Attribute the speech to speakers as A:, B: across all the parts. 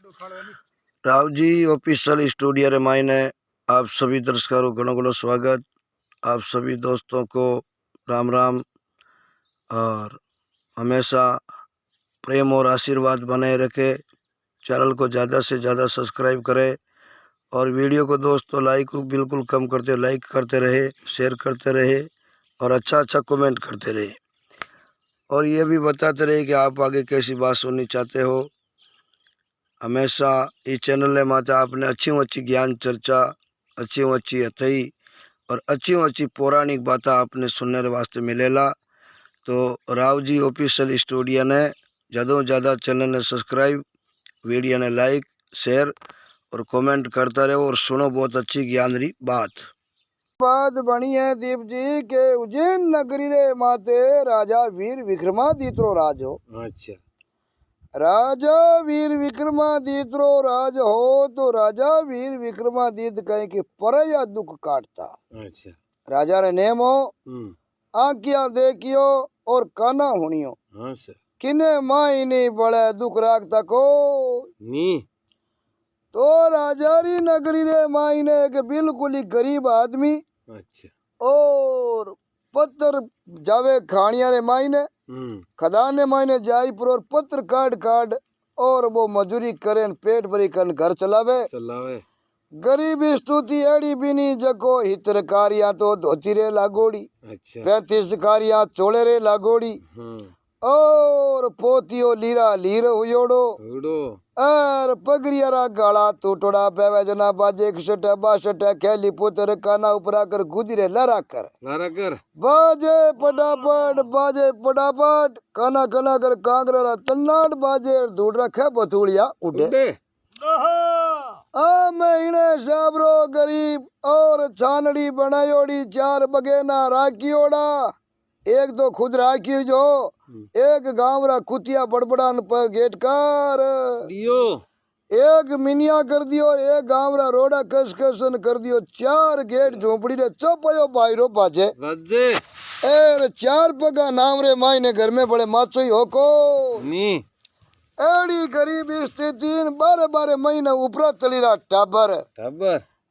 A: Rao ji official studio रे मायने आप सभी दर्शकों घणो घणो स्वागत। आप सभी दोस्तों को राम राम और हमेशा प्रेम और आशीर्वाद बनाए रखे। चैनल को ज़्यादा से ज़्यादा सब्सक्राइब करें और वीडियो को दोस्तों लाइक बिल्कुल कम करते, लाइक करते रहे, शेयर करते रहे और अच्छा कमेंट करते रहे और ये भी बताते रहे कि आप आगे कैसी बात सुननी चाहते हो। हमेशा इस चैनल माते आपने अच्छी ज्ञान चर्चा, अच्छी अथई और अच्छी पौराणिक बातें आपने सुनने वास्ते मिलेला। तो राव जी ऑफिशियल स्टूडियो ने ज़्यादा ज़्यादा चैनल ने सब्सक्राइब, वीडियो ने लाइक, शेयर और कमेंट करता रहो और सुनो बहुत अच्छी ज्ञान री बात बनी है दीप जी के उज्जैन नगरी रे माते राजा वीर विक्रमादित्य रो राज हो।
B: अच्छा,
A: राजा वीर विक्रमादित्य रो राज हो तो राजा वीर विक्रमादित्य कहे कि परया दुख काटता।
B: अच्छा,
A: राजा रे नेम हो आंखिया देखियो और काना हुनियो।
B: हाँ सर,
A: किने माई नहीं बड़े दुख राखता को
B: नी।
A: तो राजा री नगरी रे माई ने एक बिल्कुल ही गरीब आदमी
B: अच्छा,
A: और पत्थर जावे खानिया रे माई ने खदान ने माई ने जाई पर और पत्थर काट काट और वो मजूरी करे पेट भरी कर घर चलावे। गरीब स्तुति एड़ी बिनी जको हितरकारिया तो धोती रे लागोड़ी।
B: अच्छा,
A: 35 कारिया चोले रे लागोड़ी और पोतियो लीरा लीर हुयोड़ो और पगरिया गाला टूटोड़ा पेवे जना बाजे 61 62 खेली पुत्र काना उपरा कर गुजरे लरा कर बाजे पटापट काना काना कर कांगरा तन्नाट बाजे दूर रखे बथुड़िया उड़े। महीने साबरो गरीब और छानड़ी बनायोड़ी 4 बगेना राखियोड़ा। एक तो खुद राखी जो एक गांव रा कुतिया बड़बड़ान पर गेट कर दियो, एक मिनिया कर दियो और एक गांव रा रोड़ा कसकसन कर दियो। 4 गेट झोपड़ी रे चौपयो बायरो बाजे एर 4 पगा नाम रे मायने घर में बड़े माचो ही होको नी। एड़ी गरीब स्थिति 12 महीना ऊपर चली रहा टाबर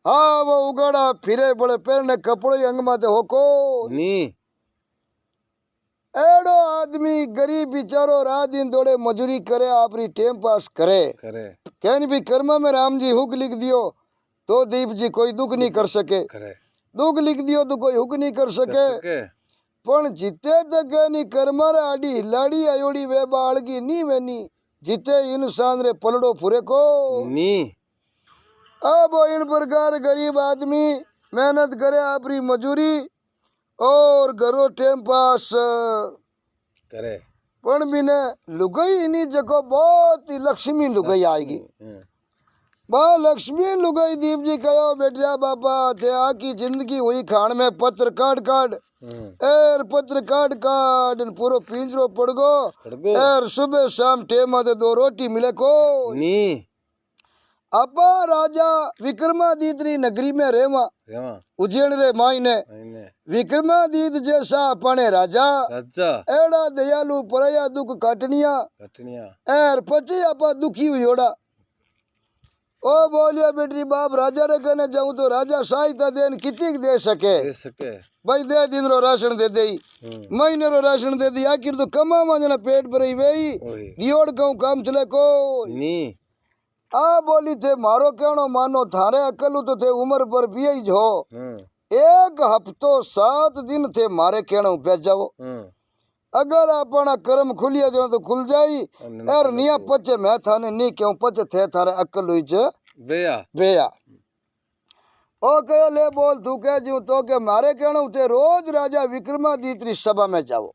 A: हाँ वो उगाड़ा फिरे बड़े पैरने कपड़े अंग माते होको नी। एड़ो आदमी गरीब बिचारो रात दिन दौड़े मजूरी करे अपनी टाइम पास करे कहनी भी कर्मा में राम जी हुक लिख दियो तो दीप जी कोई दुख नहीं कर सके, दुख लिख दियो तो कोई हुक नहीं कर सके। पण जिते तक नहीं कर्मा रे आड़ी हिलाड़ी आयोड़ी वे बाळगी नी वेनी जिते इंसान रे पलड़ो फुरे को नी। अब इन प्रकार गरीब आदमी मेहनत करे अपनी मजूरी और घरों टाइम पास करे पण बिने लुगाई इनी जगह बहुत ही लक्ष्मी लुगाई आएगी। बा लक्ष्मी लुगाई दीप जी कहो बेटिया बापा थे आकी जिंदगी हुई खान में पत्र काट काट एर पत्र काट काट पूरा पिंजरो पड़ गो एर सुबह शाम टेम आते 2 रोटी मिले को नी। अपा राजा विक्रमादित्य नगरी में रेवा उज्जैन रे मायने विक्रमादित्य जैसा अपने राजा एड़ा दयालु परया दुख काटनिया एर पचे अपा दुखी हुयोड़ा। ओ बोलिया बेटी बाप राजा रे कने जाऊं तो राजा सहायता देन कितनी दे सके भाई दे दिन रो राशन दे दे महीने रो राशन दे दी आखिर तो कमा जना पेट भरे वही दियोड़ कहूं काम चले को नी। आ बोली थे मारो कहनो मानो थारे अकल तो थे उम्र पर भी जो 1 हफ्तो 7 दिन थे मारे कहनो पे जाओ अगर अपना कर्म खुलिया जो तो खुल जाई और निया पचे मैं थाने नहीं क्यों पचे थे थारे अकल हुई जे बेया ओ कहो ले बोल तू कह जी तो के मारे कहनो थे रोज राजा विक्रमादित्य सभा में जाओ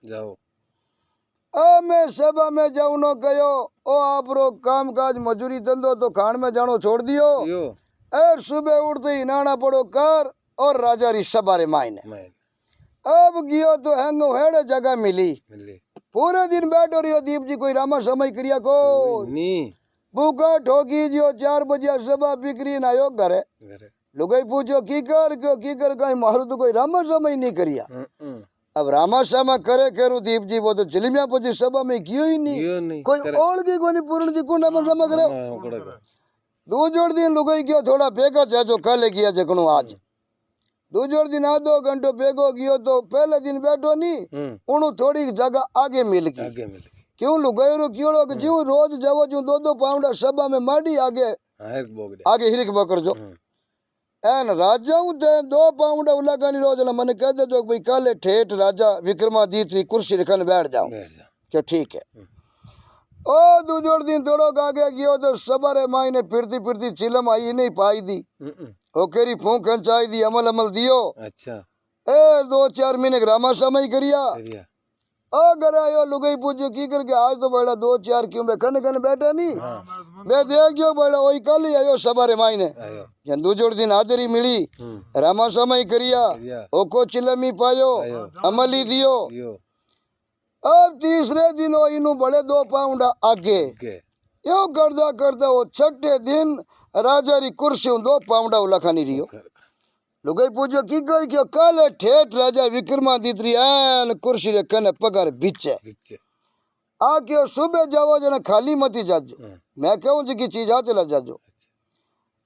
A: मैं सभा में जाऊं नो कहो ओ आप रो काम काज मजूरी धंधो तो खान में जानो छोड़ दियो और सुबह उठते ही नाना पड़ो कर और राजा री सभा रे मायने अब गियो तो हैंगो हेड़े जगह मिली पूरे दिन बैठो रियो दीप जी कोई रामा समय क्रिया को नी। भूखा ठोकी जियो 4 बजे सभा बिक्री ना आयो घरे लुगाई पूछो की कर कहीं मारो तो कोई रामा समय नहीं करिया अब रामाशामा करे करू दीप जी वो तो जलिमिया पची सभा में कियो ही नहीं कोई ओल की कोनी पूर्ण जी को नाम जमा करे दो जोड़ दिन लुगाई गयो थोड़ा बेगा जाजो कल गया जकनो आज दो जोड़ दिन आधो घंटो बेगो गयो तो पहले दिन बैठो नहीं उनु थोड़ी जगह आगे मिल गई क्यों लुगाई रो क्यों लोग जीव रोज जावो जो दो पाउंडा सभा में माडी आगे आगे हिरिक बकर जो एन राजाऊ दे 2 पाउंड उलागानी रोज मन कह दे जो भाई कल ठेठ राजा विक्रमादित्य कुर्सी रखन बैठ जाओ क्या ठीक है ओ दूजोड़ दिन थोड़ो आगे गयो तो सबरे मायने फिरती फिरती चिलम आई नहीं पाई दी ओ केरी फूंक खंचाई दी अमल अमल दियो अच्छा ए 2-4 महीने रामा समय करिया अगर आयो लुगाई पूछो की करके आज तो बड़ा 2-4 क्यों मैं कन कन बैठा नहीं मैं देख गयो बड़ा वही कल ही आयो सबारे मायने जन दो जोड़ दिन हाजरी मिली रामा समय करिया ओको चिलमी पायो अमली दियो अब तीसरे दिन वो इनु बड़े 2 पाउंड आगे यो करदा करदा वो छठे दिन राजा री कुर्सी 2 पाउंड उलखानी रियो लुगाई पूछो की कोई क्यों कल ठेठ राजा विक्रमादित्य एन कुर्सी रे कने पगार बिचे आ क्यों सुबह जाओ जना खाली मती जाजो मैं कहूं जी की चीज आ चला जाजो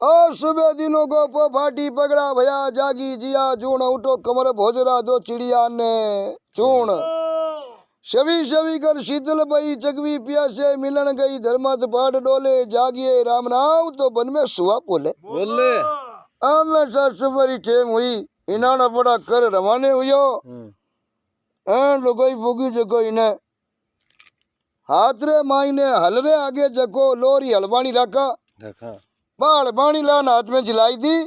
A: और सुबह दिनों को पो फाटी पगड़ा भया जागी जिया जून उठो कमर भोजरा 2 चिड़िया ने चूण शवी शवी कर शीतल बई चकवी प्यासे मिलन गई धर्मत पाठ डोले जागिए राम नाम तो बन में सुआ बोले मैं ससुरी टेम हुई इनाना बड़ा कर रवाने हुयो लोगोई बुगी जको इने हाथ रे मायने हलरे आगे जको लोरी हलवानी रखा बाल बाणी लान हाथ में जिलाई दी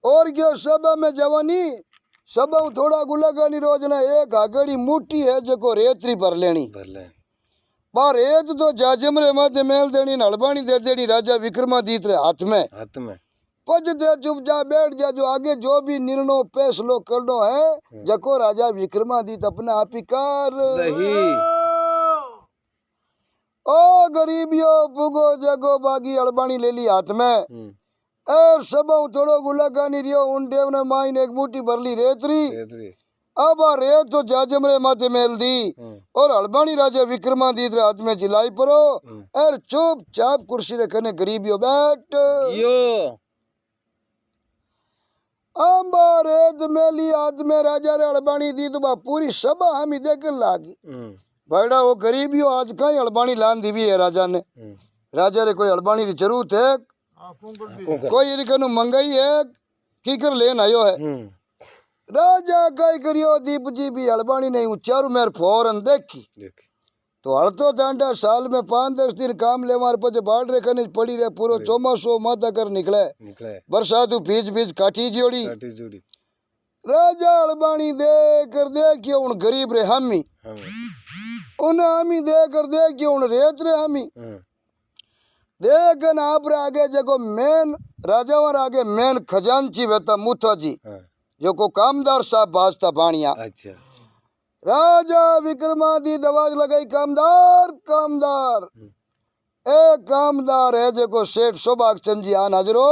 A: और क्यों सभा में जवानी सभा थोड़ा गुलागानी रोजना एक आगड़ी मुट्ठी है जको रेतरी भर लेनी पर रेत तो जाजम रे माथे मेल देनी हलवानी दे देनी राजा विक्रमादित्य हाथ में पज दे चुपचाप बैठ जा जो आगे जो भी निर्णय फैसलो करनो है जको राजा विक्रमादित्य अपने आप ही कर ओ गरीबियो पुगो जगो बागी अड़बाणी ले ली हाथ में और सब थोड़ो गुलागानी रियो उन टेम ने माइन एक मुट्ठी भरली रेतरी अब आ रेत तो जाजमरे माथे मेल दी और अड़बाणी राजा विक्रमादित्य हाथ में जिलाई परो और चुपचाप कुर्सी रे कने गरीबियो बैठ अंबा रेत मेली हाथ में राजा रे अड़बाणी दी तो पूरी सभा हम ही देख लागी बड़ा वो गरीबियों आज कहीं अड़बाणी लान दी भी है राजा ने राजा रे कोई अड़बाणी की जरूरत है कोई इनकनु मंगाई है की कर लेन आयो है राजा कई करियो दीप जी भी अड़बाणी नहीं चारू मेर फौरन देखी तो हड़तो दांडा साल में 5-10 दिन काम ले मार पचे बाढ़ रे कने पड़ी रे पूरो चौमासो माता कर निकले बरसातू भीज भीज काटी जोड़ी राजा अड़बाणी दे कर देखियो उन गरीब रे हामी उन हामी दे कर देखियो उन रेत रे हामी देखन आप रे आगे जको मेन राजा वर आगे मेन खजांची वेता मुथा जी जो को कामदार साहब बाजता बाणिया राजा विक्रमादित्य आवाज लगाई कामदार कामदार एक कामदार है जो को सेठ सुभाष चंद जी आन हाजरो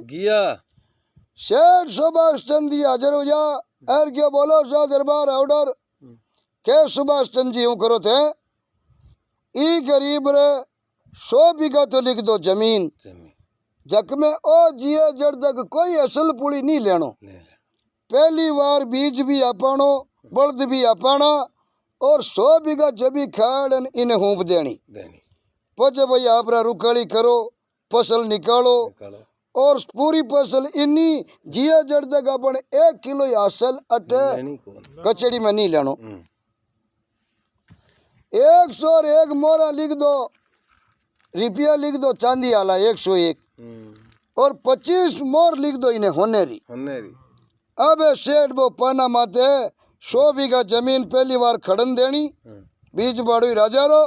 A: गया सेठ सुभाष चंद जी हाजर हो जा एर क्या बोलो सा दरबार ऑर्डर के सुभाष चंद जी यूं करो थे ई गरीब रे 100 बीघा तो लिख दो जमीन जक में ओ जिए जड़ तक कोई असल पुड़ी नहीं लेनो पहली बार बीज भी अपनो बल्द भी अपना और 100 बीघा जबी खाड़ इन्हें हूप देनी पचे भाई आप रुखाड़ी करो फसल निकालो और पूरी फसल इन्नी जिया जड़ तक अपन 1 किलो असल अटे कचड़ी में नहीं लेनो 101 मोहरा लिख दो रुपया लिख दो चांदी आला 101 और 25 मोहर लिख दो इन्हें होनेरी अब सेठ वो पाना माते 100 बीघा जमीन पहली बार खड़न देनी बीज बाड़ू राजा रो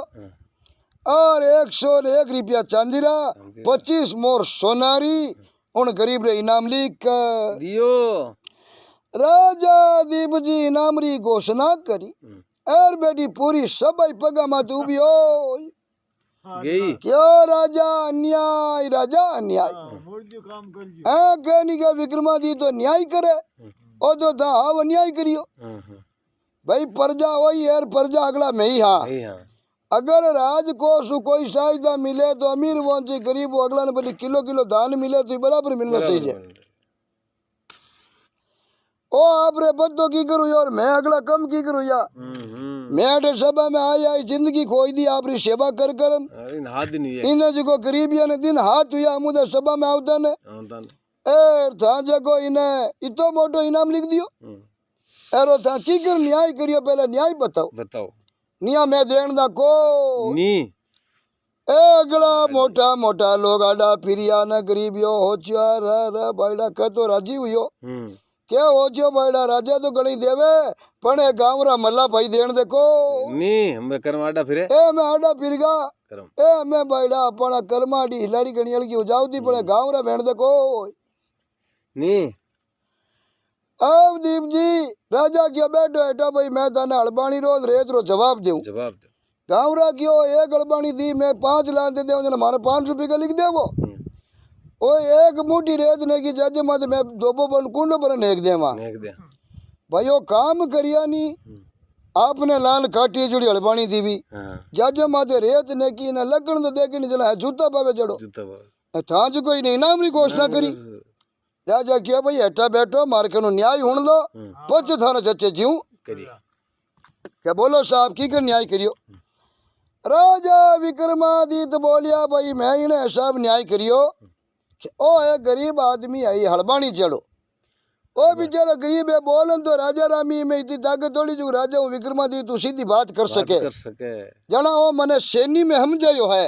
A: और 101 रुपया चांदीरा 25 मोर सोनारी उन गरीब रे इनाम लिख दियो राजा दीप जी इनाम री घोषणा करी और बेटी पूरी सबाई पगा मात उभी हो गई क्यों राजा अन्याय कहनी का विक्रमादित्य तो न्याय करे ओ तो था अन्याय करियो भाई प्रजा वही है, प्रजा अगला में ही। हाँ अगर राज को सु कोई सहायता मिले तो अमीर पहुंचे, गरीब वो अगला ने बोली किलो किलो दान मिले तो बराबर मिलना चाहिए। ओ आप रे बद्दो की करूँ और मैं अगला कम की करूँ या मैं अडे सभा में आई जिंदगी खोई दी आप री सेवा कर इन्हें जो गरीबिया ने दिन हाथ हुआ मुझे सभा में आवता ने ए था जगो इन्हें इतो मोटो इनाम लिख दियो एरो था की कर न्याय करियो, पहले न्याय बताओ निया मैं देन दा को नी ए अगला मोटा मोटा लोग आडा फिरिया न गरीबियो होचिया रे बायडा कह तो राजी हुयो क्या होचियो बायडा राजा तो गणी देवे पण ए गांवरा मल्ला भाई देन देखो नी हम करमाडा फिरे ए मैं आडा फिरगा ए मैं बायडा अपना करमाडी हिलाड़ी गणियल की उजावती पड़े गांवरा भेण देखो नी। अब दीप जी राजा क्या बैठो हेटा भाई मैं ताने हड़बाणी रोज रेत रो जवाब दूं गांवरा क्यों एक हड़बाणी दी मैं 5 लाख दे दूं जना मारे 5 रुपए का लिख दे वो ओ एक मुट्ठी रेत ने की जज मत मैं दोबो बन कुंड पर नेक देवा भाई वो काम करिया नी आपने लाल काटी जुड़ी हड़बाणी दी भी जज मत रेत ने की न लगन तो देख नहीं चला जूता पावे जड़ो था जो कोई नहीं नाम री घोषणा करी राजा क्या भाई हटा बैठो मार के न्याय हुन लो पच थाना चचे जीव क्या बोलो साहब की कर न्याय करियो। राजा विक्रमादित्य बोलिया भाई मैं इन्हें सब न्याय करियो कि ओ है गरीब आदमी आई हड़बाणी चढ़ो ओ बेचारा गरीब है बोलन तो राजा रामी में इतनी ताकत थोड़ी जो राजा हूँ विक्रमादित्य तू सीधी बात कर सके जना वो मने सैनी में हम जायो है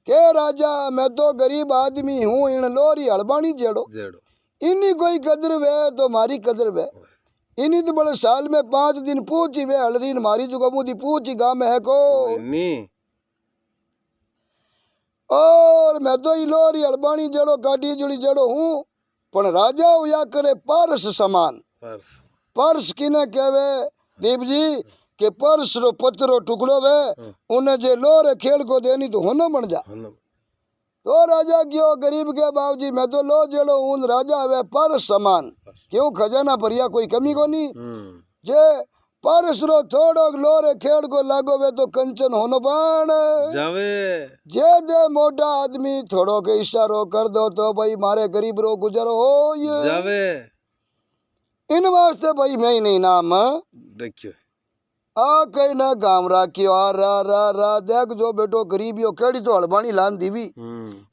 A: के राजा मैं तो गरीब आदमी हूँ इन लोरी हड़बाणी जेड़ो इन्हीं कोई कदर वे तो मारी कदर वे इन्हीं तो बड़े साल में 5 दिन पूछी वे हलरीन मारी जो मुदी पूछी गाँव में है को और मैं तो इलोरी हड़बाणी जड़ो काटी जुड़ी जड़ो हूँ पण राजा हुआ करे परस समान परस किने कहवे दीप जी के परस रो पत्रो टुकड़ो वे उन्हें जे लोरे खेल को देनी तो होना बन जा तो राजा क्यों गरीब के बाबूजी मैं तो लो जड़ो ऊन राजा वे पर समान क्यों खजाना परिया कोई कमी को नहीं जे परस रो थोड़ो लोरे खेड़ को लागो वे तो कंचन होनो बाण जावे जे दे मोटा आदमी थोड़ो के इशारो कर दो तो भाई मारे गरीब रो गुजरो हो ये जावे इन वास्ते भाई मैं ही नहीं नाम रखियो आ कई ना गांव राखियो रा देख जो बेटो गरीबियो केड़ी तो हड़बाणी लान दीवी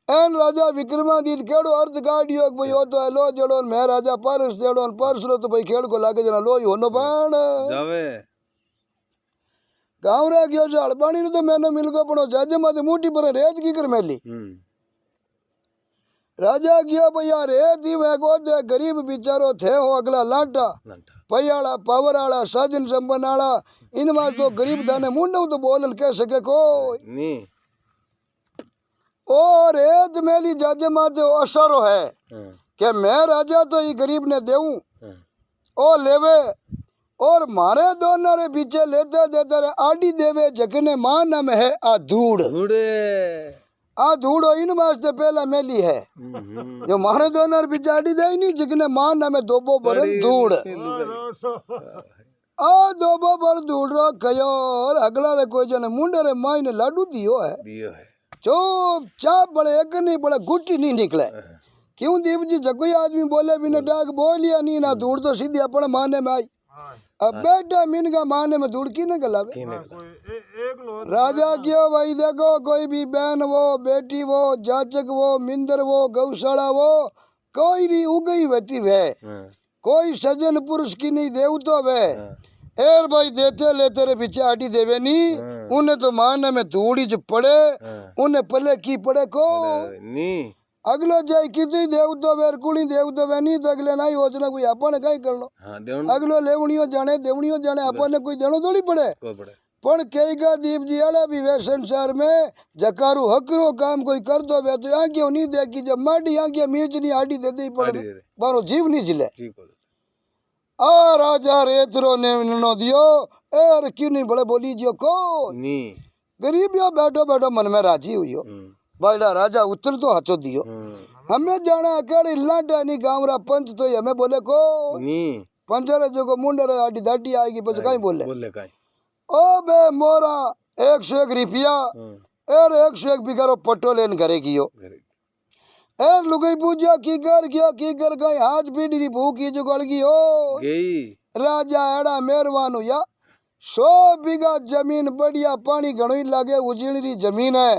A: एन राजा विक्रमादित्य केड़ो अर्थ गाड़ियो भाई ओ तो लो जड़ो मैं राजा परस जड़ो परस रो तो भाई खेड़ को लागे जना लो ही होनो बाण जावे गांव राखियो जो हड़बाणी रो तो मैंने मिल गयो पड़ो जाजे माते मुट्ठी पर रेत की कर मेली राजा गया भैया रेत ही वे को दे गरीब बिचारो थे हो अगला लाटा पयाला पावर आला साजन संपन्न आला इन बार तो गरीब दाने मुंडो तो बोलन कह सके कोई नी और रेत मेली जाजे माते असरो है कि मैं राजा तो ये गरीब ने देऊं ओ लेवे और मारे दोनों रे पीछे लेते देते रे आडी देवे जगने मां नाम है आ धूड़ आ धूड़ो इन वास्ते पहला मेली है जो मारे दोनों रे पीछे आडी दे नहीं जगने मां नाम है दोबो बरन धूड़ आ दोबो पर धूड़ रो कयो और अगला रे कोई जने मुंडे रे माई ने लाडू दियो है चुप चाप बड़े एक नहीं बड़ा गुट्टी नहीं निकले क्यों दीप जी जकोई आदमी बोले बिना डाक बोलिया नहीं ना धूड़ तो सीधी अपने माने में आई अब बेटा मीन का माने में धूड़ की न गलावे राजा क्यों भाई देखो कोई भी बहन वो बेटी वो जाचक वो मिंदर वो गौशाला वो कोई भी उगई होती वे कोई सजन पुरुष की नहीं देव तो वे एर भाई देते लेते रे पीछे आटी देवे नहीं उन्हें तो माने में धूड़ी जो पड़े उन्हें पले की पड़े को नहीं अगलो जाय की तो देव तो वेर कुड़ी देव तो वे नहीं तो अगले नहीं योजना कोई अपन कई करनो अगलो लेवणियो जाने अपन ने कोई देनो थोड़ी पड़े पण कहेगा दीप जी आला भी वे संसार में जकारू हकरो काम कोई कर दो वे तो आंखें नहीं देखी जब माटी आंखें मीच नहीं आटी दे दे पड़े बारो जीव नहीं जिले आ राजा रेतरो ने निर्णय दियो एर क्यों नहीं बड़े बोली जियो को नी गरीबियो बैठो बैठो मन में राजी हुईयो बड़ा राजा उत्तर तो हचो दियो हमें जाना अकेले लाटा नहीं गांवरा पंच तो हमें बोले को नी पंचर जो को मुंडर आडी दाटी आएगी बस काई बोले
B: काई
A: ओ बे मोरा 101 रुपया एर 101 बिगारो पट्टो लेन करे कियो एर लुगाई पूजा की कर गई हाथ पीड़ी भूखी जो गल गई हो
B: गई
A: राजा एड़ा मेहरबान या 100 बीघा जमीन बढ़िया पानी घणो ही लागे उजीणी जमीन है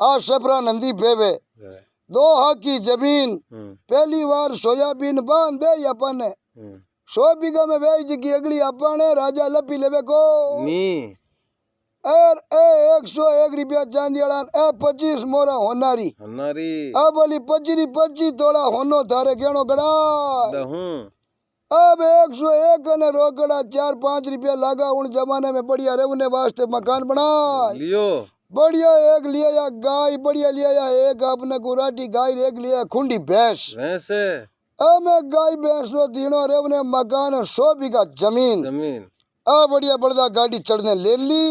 A: आ सफरा नंदी पेवे 2 हाथ की जमीन पहली बार सोयाबीन बांध दे अपन 100 बीघा में वेच की अगली अपने राजा लपी लेवे को
B: नी
A: एर ए 101 रुपया चांदी अड़ान ए 25 मोरा होनारी अब बोली 25 तोड़ा होनो थारे गेणो गड़ा अब 101 ने रोकड़ा 4-5 रुपया लागा उन जमाने में बढ़िया रहने वास्ते मकान बना
B: लियो
A: बढ़िया एक लिया या गाय बढ़िया लिया या एक अपने गुराटी गाय एक लिया खुंडी भैंस अब मैं गाय भैंस रो तीनों रहने मकान 100 बीघा जमीन आ बढ़िया बड़दा गाड़ी चढ़ने ले ली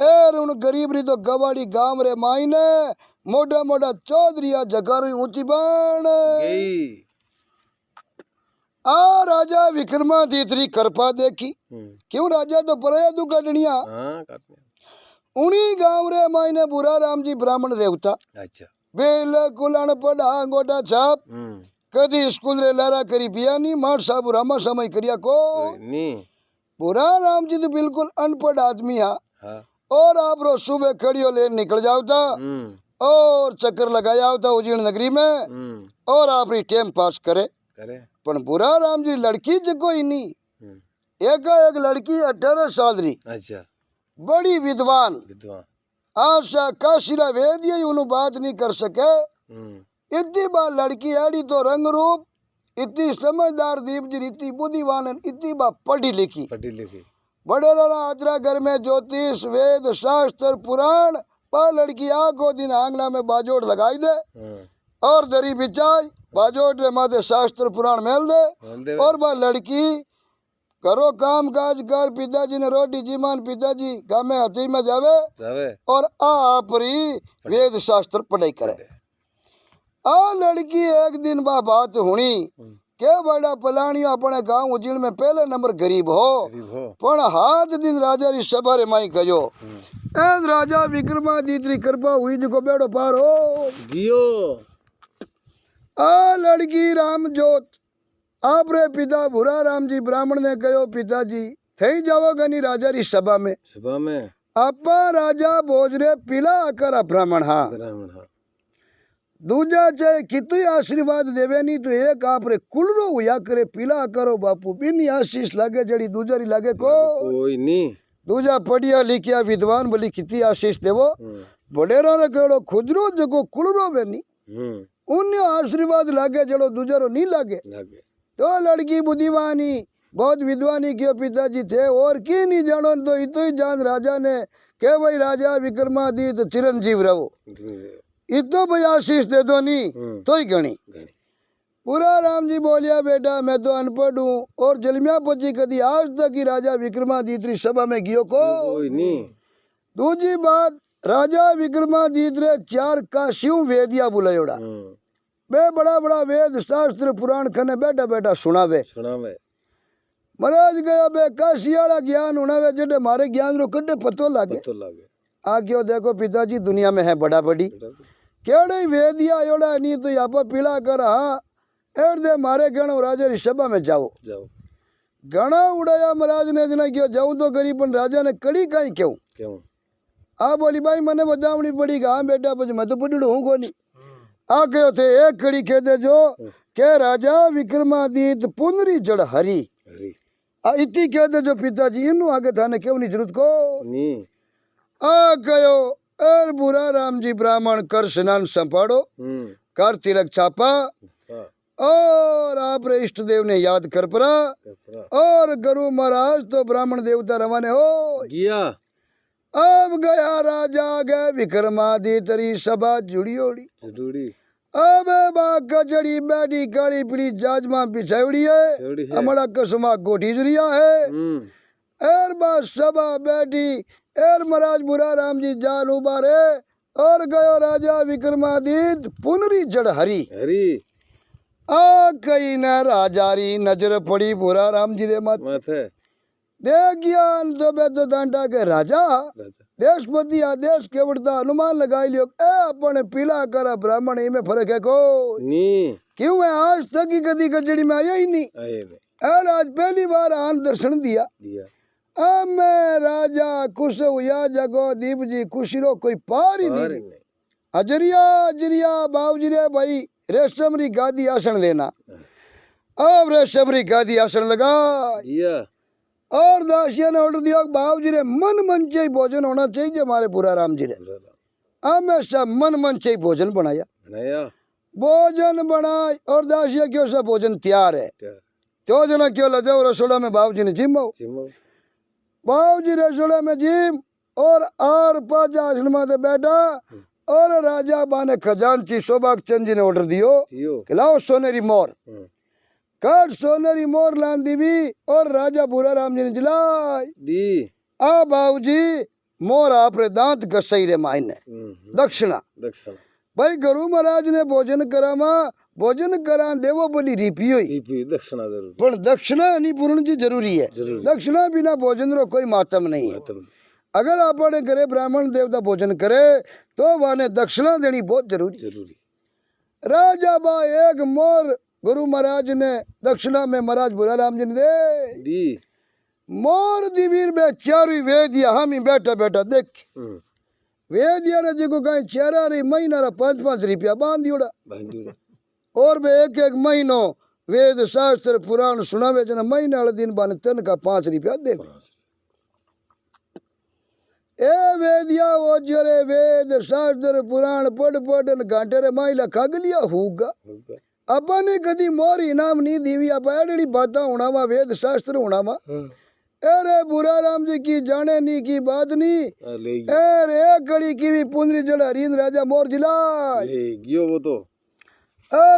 A: एर उन गरीब री तो गवाड़ी गांव रे मायने मोटा मोटा चौधरिया जगारू ऊंची बन आ राजा विक्रमादित्य कृपा देखी क्यों राजा तो पराया तू कटनिया उन्हीं गांव रे मायने बुरा राम जी ब्राह्मण रेवता
B: अच्छा
A: बिल्कुल अनपढ़ अंगोटा छाप कदी स्कूल रे लारा करी पिया नी मार साहब रामा समय करिया को बुरा राम जी तो बिल्कुल अनपढ़ आदमी है और आप रो सुबह खड़ियो ले निकल जाओता और चक्कर लगाया होता उजीण नगरी में और आप टाइम पास करे पर बुरा राम जी लड़की जो कोई नहीं एक लड़की 18 साल री
B: अच्छा
A: बड़ी विद्वान आशा काशिरा वेद ही उन्हों बात नहीं कर सके इतनी बार लड़की आड़ी तो रंग रूप इतनी समझदार दीप जी इतनी बुद्धिवान इतनी बार पढ़ी लिखी बड़े आजरा घर में ज्योतिष वेद शास्त्र पुराण पर लड़की आखो दिन आंगना में बाजोट लगाई दे और दरी बिछाई बाजोट रे माथे शास्त्र पुराण मेल दे और बा लड़की करो काम काज कर पिताजी ने रोटी जीमान पिताजी गामे हथी में जावे और आपरी वेद शास्त्र पढ़ाई करे आ लड़की एक दिन बा बात हुनी के बड़ा पलानियो अपने गांव उजीण में पहले नंबर गरीब हो पण हाथ दिन राजा री सभा रे माई कहो एन राजा विक्रमादित्य कृपा हुई जो बेड़ो पार हो गियो आ लड़की राम जोत आप रे पिता भूरा राम जी ब्राह्मण ने कहो पिताजी थई जाओगे नहीं राजा री सभा में आपा राजा भोज रे पिला कर ब्राह्मण हाँ दूजा चाहे कितनी आशीर्वाद देवे नहीं तो एक आप रे कुलरो हुआ करे पिला करो बापू बिनी आशीष लागे जड़ी दूजा री लागे कोई नहीं दूजा पढ़िया लिखिया विद्वान बोली कितनी आशीष देवो बडेरा रे कहो खुजरो जगो कुलरो बेनी उन्हें आशीर्वाद लागे जड़ो दूजरो नहीं लागे तो लड़की बुद्धिवानी बहुत विद्वानी क्यों पिताजी थे और की नहीं जानो तो इतो ही जान राजा ने के भाई राजा विक्रमादित्य चिरंजीव रहो इतो भाई आशीष दे दो नहीं तो ही गणी पूरा राम जी बोलिया बेटा मैं तो अनपढ़ हूँ और जलमिया पची कदी आज तक ही राजा विक्रमादित्य सभा में गियो को दूसरी बात राजा विक्रमादित्य 4 काशियों वेदिया बुलायोड़ा बे बड़ा बड़ा वेद शास्त्र पुराण खने बैठा बैठा सुनावे महाराज गया बे काशियाला ज्ञान उनावे जडे मारे ज्ञान रो कड्डे पतो लागे आ क्यों देखो पिताजी दुनिया में है बड़ा बड़ी केड़े वेदिया योड़ा नहीं तो यहाँ पर पीला कर हाँ एर दे मारे गणो राजा री सभा में जाओ गणा उड़ाया महाराज ने जना क्यों जाऊं तो गरीब राजा ने कड़ी कहीं क्यों आ बोली भाई मने बतावनी पड़ी हाँ बेटा बस मैं तो पढ़ू हूँ कोनी आ गयो थे एक कड़ी कह दे जो के राजा विक्रमादित्य पुनरी जड़ हरी इतनी कह दे जो पिताजी इनू आगे थाने क्यों नहीं जरूरत को आ गयो एर बुरा राम जी ब्राह्मण कर स्नान संपाड़ो कर तिलक छापा और आप रे इष्ट देव ने याद कर परा और गुरु महाराज तो ब्राह्मण देवता रवाने हो गया अब गया राजा गए विक्रमादित्य सभा जुड़ी अब बाग जड़ी बैठी काली पीड़ी जाजमा बिछाड़ी है हमारा कसमा गोठी जुरिया है एर बात सभा बैठी एर महाराज बुरा राम जी जान उबारे और गयो राजा विक्रमादित्य पुनरी जड़ हरी आ कई न राजारी नजर पड़ी भूरा राम जी रे माथे देख ज्ञान तो दांडा के राजा देशपति आदेश केवड़ता अनुमान लगाई लियो ए अपने पीला करा ब्राह्मण इमे फर्क है को क्यों है आज तक ही कदी कचड़ी में आया ही नहीं और आज पहली बार आन दर्शन दिया मैं राजा कुश हुआ जगो दीप जी कुशीरो कोई पार ही नहीं अजरिया अजरिया बाबूजी रे भाई रेशमरी गादी आसन देना अब रेशमरी गादी आसन लगा और दासिया ने ऑर्डर दिया बाबूजी रे मन मन से ही भोजन होना चाहिए हमारे पूरा राम जी ने हमेशा मन मन से ही भोजन बनाया भोजन बनाए और दासिया क्यों सा भोजन तैयार है तो जना क्यों लजाओ रसोड़ा में बाबूजी ने जिम बाबूजी रसोड़ा में जिम और आर पाँच आसन में बैठा और राजा बाने खजांची सौभाग चंद जी ने ऑर्डर दियो कि लाओ सोनेरी मोर काट सोनेरी मोर लान दीवी और राजा भूरा राम जी ने जिलाई दी आ बाबूजी मोर आपरे दांत घसई रे मायने दक्षिणा भाई गुरु महाराज ने भोजन करामा भोजन करा देवो बोली रिपी हुई दक्षिणा जरूर पर दक्षिणा नहीं पूर्ण जी जरूरी है दक्षिणा बिना भोजन रो कोई मातम नहीं है अगर अपने घरे ब्राह्मण देवता भोजन करे तो वाने दक्षिणा देनी बहुत जरूरी राजा बा एक मोर गुरु महाराज ने दक्षिणा में महाराज भूरा राम जी ने दे मोर दिवीर में चारू वेदिया हम ही बैठा बैठा देख वेदिया ने जो कहीं चेहरा रही महीना रा 5-5 रुपया बांध दियोड़ा और वे एक एक महीनो वेद शास्त्र पुराण सुनावे जना महीना वाले दिन बाने तन का 5 रुपया दे ए वेदिया वो जरे वेद शास्त्र पुराण पढ़ घाटे रे माइला खग लिया होगा अपने कदी मोर इनाम नहीं दीवी आप एड़ी बात होना वा वेद शास्त्र होना वा अरे बुरा राम जी की जाने नहीं की बात नहीं अरे एक घड़ी की भी पुनरी जड़ा रींद राजा मोर जिला वो तो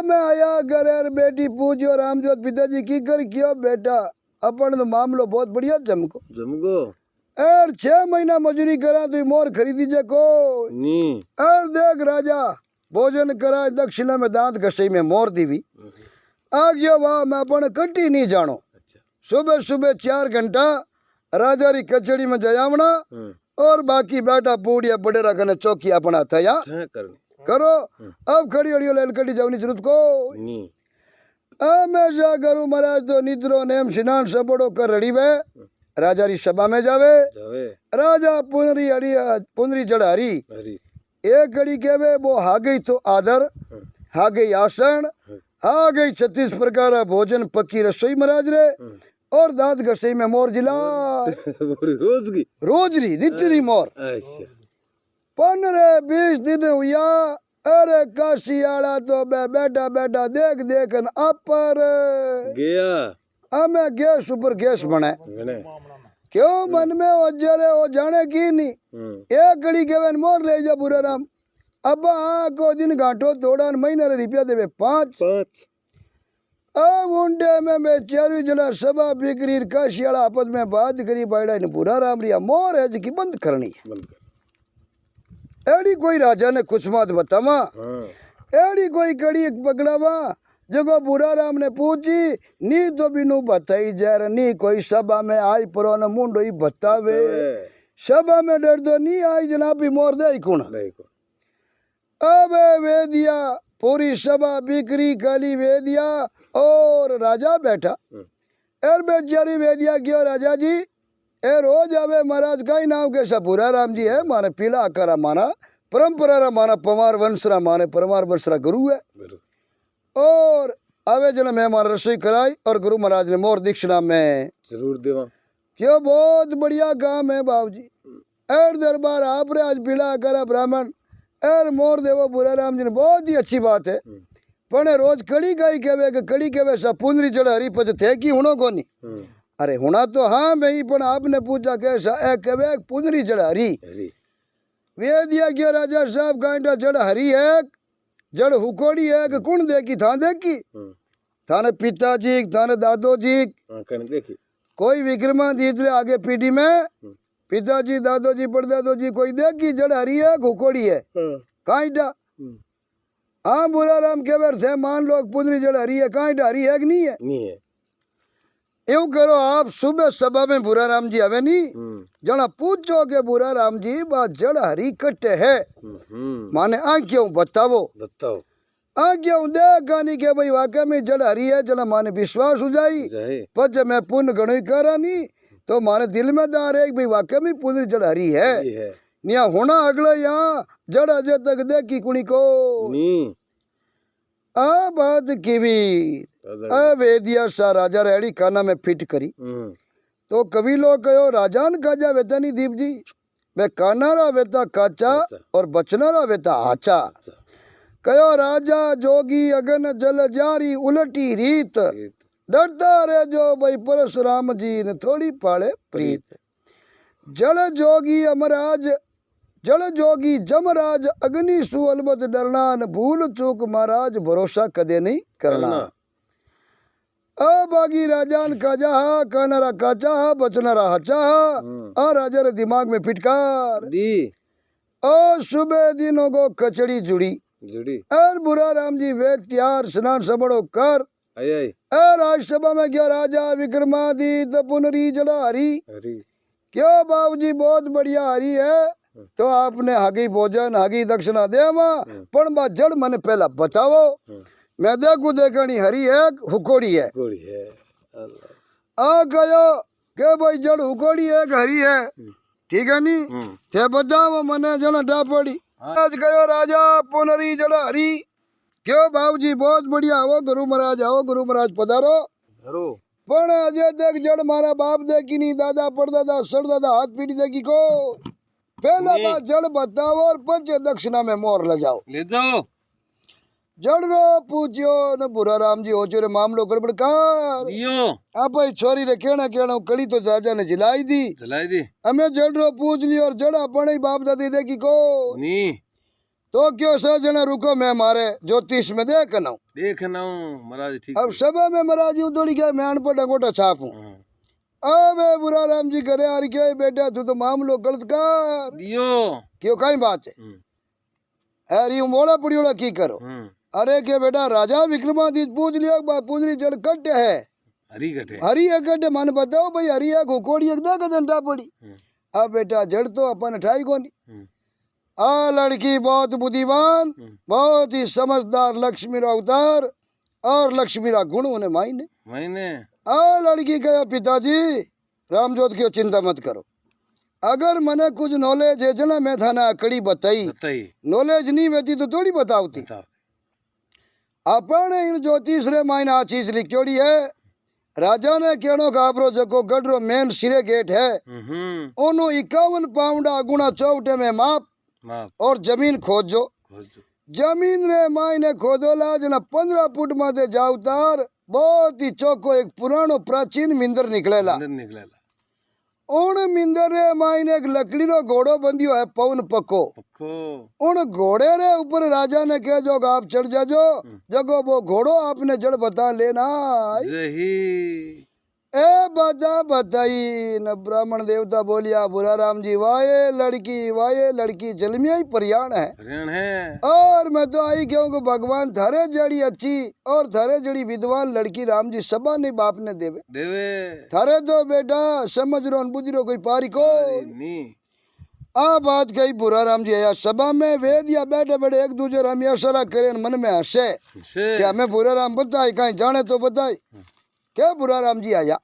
A: मैं आया घर बेटी पूछो रामजोत पिताजी की कर क्यों बेटा अपन तो मामलो बहुत बढ़िया जमको और 6 महीना मजूरी करा तो मोर खरीदी जे को और देख राजा भोजन करा दक्षिणा में दांत घसई में मोर दीवी आ गया वाह मैं अपन कटी नहीं जानो सुबह सुबह 4 घंटा राजा री कचड़ी में जयावना और बाकी बैठा पूड़िया बड़ेरा कने चौकी अपना थया करो अब खड़ी अड़ियो लेल कटी जावनी जरूरत को हमेशा गुरु महाराज तो निद्रो नेम स्नान सबड़ो कर रड़ी वे राजा री सभा में जावे राजा पुनरी जड़ारी एक घड़ी केवे वो हा गई तो आदर हा गई आसन आ गई 36 प्रकार भोजन पक्की रसोई महाराज रे और दांत घसई में मोर जिला रोज री नित्य मोर 15-20 दिन हुआ अरे काशी आला तो बैठा बैठा देख देख अपर गया हमें गैस ऊपर गैस बने क्यों मन में वो जरे वो जाने की नहीं एक घड़ी के मोर ले जा बुरा राम अब को दिन घाटो तोड़ा महीना रुपया देवे 5 अब उंडे में बेचारी जला सभा बिक्री काशियाला आपस में बात करी बैठा ने बुरा राम रिया मोर है जी बंद करनी एड़ी कोई राजा ने कुछ मत बतावा एड़ी कोई कड़ी पकड़ावा जगो बुरा राम ने पूछी नी तो बिनु बताई जर नी कोई सभा में आई परो न मुंडो ही बतावे सभा में डर दो नी आई जनाबी मोर दे कौन अब वेदिया पूरी सभा बिक्री काली वेदिया और राजा बैठा एर बेचारी वेदिया क्यों राजा जी ए रोज आवे महाराज का ही नाम कैसा बुरा राम जी है माने पीला आकारा माना परंपरा रा माना पमार वंशरा माने परमार वंशरा गुरु है और आवे जन मेहमान रसोई कराई और गुरु महाराज ने मोर दीक्षिणा में जरूर देवा क्यों बहुत बढ़िया काम है बाबू जी एर दरबार आप रे आज पीला आकारा ब्राह्मण एर मोर देवो बुरा राम जी ने बहुत ही अच्छी बात है पण रोज कड़ी गाई कहवे कड़ी कहवे सा पुनरी जड़ हरी पच थे कि हुनो कोनी अरे होना तो हाँ भाई पण आपने पूछा कैसा ए कहवे पुनरी जड़ हरी वेदिया गया राजा साहब गांडा जड़ हरी है जड़ हुकोड़ी है कि कौन देखी था देखी थाने पिताजी थाने दादोजी कोई विक्रमादित्य आगे पीढ़ी में पिताजी दादोजी परदादोजी कोई देखी जड़ हरी है हुकोड़ी है कांडा हाँ बुरा राम के वर थे मान लो पुंजरी जड़ हरी है कहाँ डारी है कि नहीं है
B: नहीं है
A: यूं करो आप सुबह सभा में बुरा राम जी आवे नहीं जना पूछो के बुरा राम जी बा जड़ हरी कट्टे है माने आ क्यों बताओ
B: बताओ
A: आ क्यों देखा नहीं के भाई वाकई में जड़ हरी है जना माने विश्वास हो जाई पर जब मैं पुण्य गणोई करा नहीं तो माने दिल में दार है भाई वाकई में पुण्य जड़ हरी है निया होना अगला यहाँ जड़ अजय तक देखी कुणी को आ बात कीवी वेदिया सा राजा रेडी खाना में फिट करी तो कभी लोग कहो राजान काजा वेता नहीं दीप जी मैं काना रा वेता काचा और बचना रा वेता आचा कहो राजा जोगी अगन जल जारी उलटी रीत डरता रे जो भाई परशुराम जी ने थोड़ी पाले प्रीत जल जोगी अमराज जल जोगी जमराज अग्नि सु अलबत डरना न भूल चूक महाराज भरोसा कदे नहीं करना बागी राजान काजा कानारा काचा बचनारा हचा आ राजा रे दिमाग में फिटकार ओ सुबह दिनों को कचड़ी जुड़ी और बुरा राम जी वे त्यार स्नान समड़ो कर राजसभा में क्या राजा विक्रमादित्य पुनरी जड़ा हरी क्यों बाबूजी बहुत बढ़िया हरी है तो आपने हगी भोजन हगी दक्षिणा दे पण बा जड़ मने पहला बताओ मैं देखू देखनी हरी है हुकोड़ी है आ गयो के भाई जड़ हुकोड़ी है हरी है ठीक है नी थे बताओ मने जना डापड़ी आज गयो राजा पुनरी जड़ा हरी क्यों बाबूजी बहुत बढ़िया आओ गुरु महाराज पधारो पण अजय देख जड़ मारा बाप देखी नहीं दादा परदादा सरदादा हाथ पीढ़ी देखी को पहला बात जड़ बताओ और पंच दक्षिणा में मोर ले जाओ जड़ रो पूछियो न बुरा राम जी हो चोरे मामलो गड़बड़ कार आप भाई छोरी रे कहना कड़ी तो राजा ने जलाई दी हमें जड़ रो पूछ लियो और जड़ अपने बाप दादी देखी को तो क्यों सौ जना रुको मैं मारे ज्योतिष में देखना
B: महाराज ठीक
A: अब सभा में महाराज यूं थोड़ी क्या मैं अनपढ़ अंगूठा छापू अब बुरा राम जी करे यार क्या बेटा तू तो मामलो गलत कर क्यों कहीं बात है यार यूं मोड़ा पड़ियोड़ा की करो अरे के बेटा राजा विक्रमादित्य पूछ लियो पूजरी जड़ कट है हरी है कट मन बताओ भाई हरी है घोकोड़ी एक दा घंटा पड़ी अब बेटा जड़ तो अपन ठाई को नहीं आ लड़की बहुत बुद्धिमान बहुत ही समझदार लक्ष्मी रा अवतार और लक्ष्मी रा गुण उन्हें मायने आ लड़की कहा पिताजी रामजोत की चिंता मत करो अगर मने कुछ नॉलेज है जना मैं थाना कड़ी बताई नॉलेज नहीं होती तो थोड़ी बतावती अपन इन ज्योतिष रे मायने आ चीज लिखोड़ी है राजा ने कहनो का आपरो जको गढ़ रो मेन सिरे गेट है ओनो 51 पाउंडा गुणा चौटे में माप और जमीन खोजो जमीन रे मायने खोदोला जना 15 फुट माथे जावतार बहुत ही चौको एक पुरानो प्राचीन मिंदर निकलेला उन मिंदर रे मायने एक लकड़ी रो घोड़ो बंधियो है पवन पक्को उन घोड़े रे ऊपर राजा ने कह जो आप चढ़ जाजो जगो वो घोड़ो आपने जड़ बता लेना ए बताई न ब्राह्मण देवता बोलिया बुरा राम जी वाये लड़की जलमिया ही परियाण है और मैं तो आई क्यों को भगवान थारे जड़ी अच्छी और थारे जड़ी विद्वान लड़की राम जी सबा नहीं बाप ने देवे थारे तो बेटा समझ रो बुझ रो कोई पारी को आ बात कही बुरा राम जी आया सभा में वेद या बैठे बैठे एक दूसरे राम सरा करे मन में हंसे कि हमें बुरा राम बताए कहीं जाने तो बताए क्या बुरा राम जी आया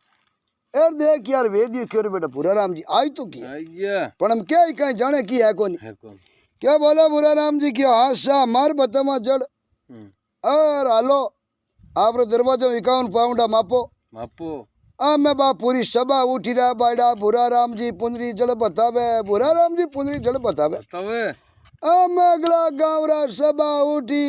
A: यार देख यार वेद क्यों बेटा बुरा राम जी आई तो किया पर हम क्या कहीं जाने की है कौन क्या बोला बुरा राम जी क्या हासा मार बतमा जड़ और हालो आप दरवाजा 51 पाउंडा मापो आ मैं बा पूरी सभा उठी रहा बाड़ा बुरा राम जी पुंजरी जड़ बतावे बुरा राम जी पुंजरी जड़ बतावे आ मैं अगला गावरा सभा उठी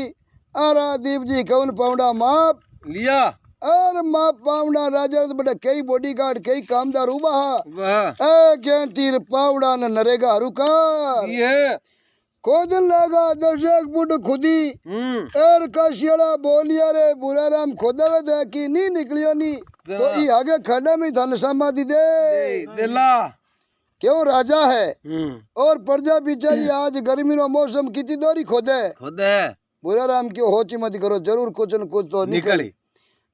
A: आरा दीप जी 51 पाउंडा माप
B: लिया
A: और माँ पावड़ा राजा तो बड़ा कई बॉडीगार्ड कई कामदार उबा तीर पावड़ा न नरेगा रुका खोदन लगा 10 फुट खुदी और कशियाड़ा बोलिया रे बुरा राम खोदावे दे की नहीं निकलियो नी तो ई आगे खड्डा में धन समाधि देला क्यों राजा है और प्रजा बिचारी आज गर्मी नो मौसम कितनी दोरी खोदे बुरा राम क्यों होची मत करो, जरूर कुछ न कुछ तो
B: निकली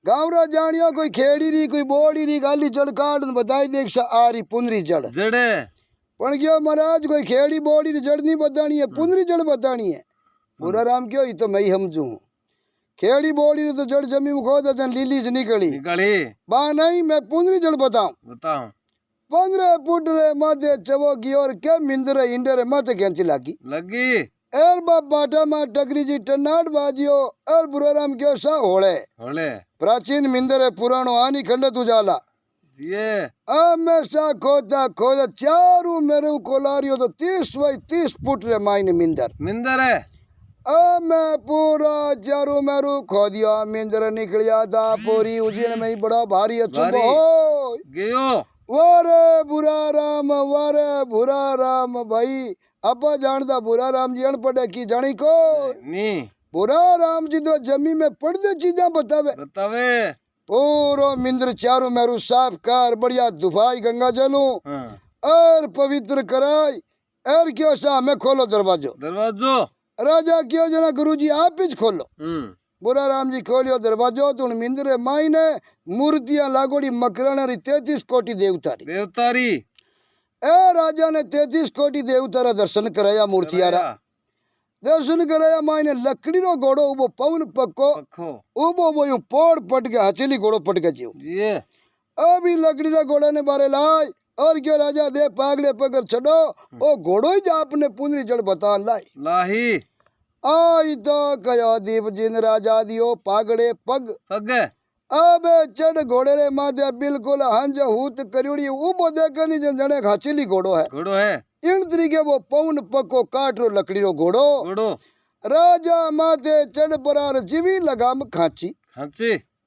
A: गाँव रा जानियो कोई खेड़ी री कोई बोड़ी री गाली जड़ काट बताई देख सा आ रही पुनरी जड़
B: जड़े
A: पण क्यों महाराज कोई खेड़ी बोड़ी री जड़ नहीं बतानी है, पुनरी जड़ बतानी है। बुरा राम क्यों ये तो मैं ही समझू खेड़ी बोड़ी री तो जड़ जमी में खोद लीली से निकली
B: निकली
A: बा नहीं, मैं पुनरी जड़ बताऊं।
B: बताओ
A: 15 फुट रे माथे चवो की और क्या मिंदरे इंडरे माथे कैंची लागी
B: लगी
A: एर बाप बाटा मा टकरी जी टन्नाट बाजियो और बुरा राम क्यों सा होले
B: होले
A: प्राचीन मिंदरे पुराणो आनी खंडत उजाला
B: ये
A: हमेशा खोदा खोदा चारू मेरे कोलारियो तो 30 फुट रे मायने
B: मिंदर है
A: मैं पूरा चारू मेरू खोदिया मिंदर निकलिया था पूरी उजिन में ही बड़ा भारी अचंबो हो
B: गयो
A: वारे बुरा राम भाई अब जानता बुरा राम जी अनपढ़ की जानी को
B: नी
A: बुरा राम जी तो जमी में पढ़ते चीजा बतावे
B: बतावे
A: पूरो मिंद्र चारों मेरू साफ कर बढ़िया दुफाई गंगा जलू
B: हाँ।
A: और पवित्र कराई और क्यों सा मैं खोलो दरवाजो
B: दरवाजो
A: राजा क्यों जना गुरुजी आप ही खोलो बुरा राम जी खोलियो दरवाजो तो मिंद्र माई ने मूर्तियां लागोड़ी मकराना री 33 कोटि देवतारी
B: देवतारी
A: ए राजा ने 33 कोटि देवतारा दर्शन कराया मूर्तियारा दर्शन कराया माई ने लकड़ी रो घोड़ो उबो पवन पक्को उबो वो यूं पोड़ पट के हचली घोड़ो पट के जीव
B: ये
A: अभी लकड़ी रो घोड़ा ने बारे लाई और क्यों राजा दे पागड़े पकड़ छड़ो ओ घोड़ो ही जा अपने पुनरी जड़ बता लाई
B: लाही
A: आई तो कयो दीप जिन राजा दियो पागड़े पग
B: पग
A: अब चढ़ घोड़े रे माथे बिल्कुल हंज हूत करियोड़ी उबो देखनी जने घाचली घोड़ो है इन तरीके वो पवन पक्को काट रो लकड़ी रो घोड़ो राजा माथे चढ़ परार जीवी लगाम खांची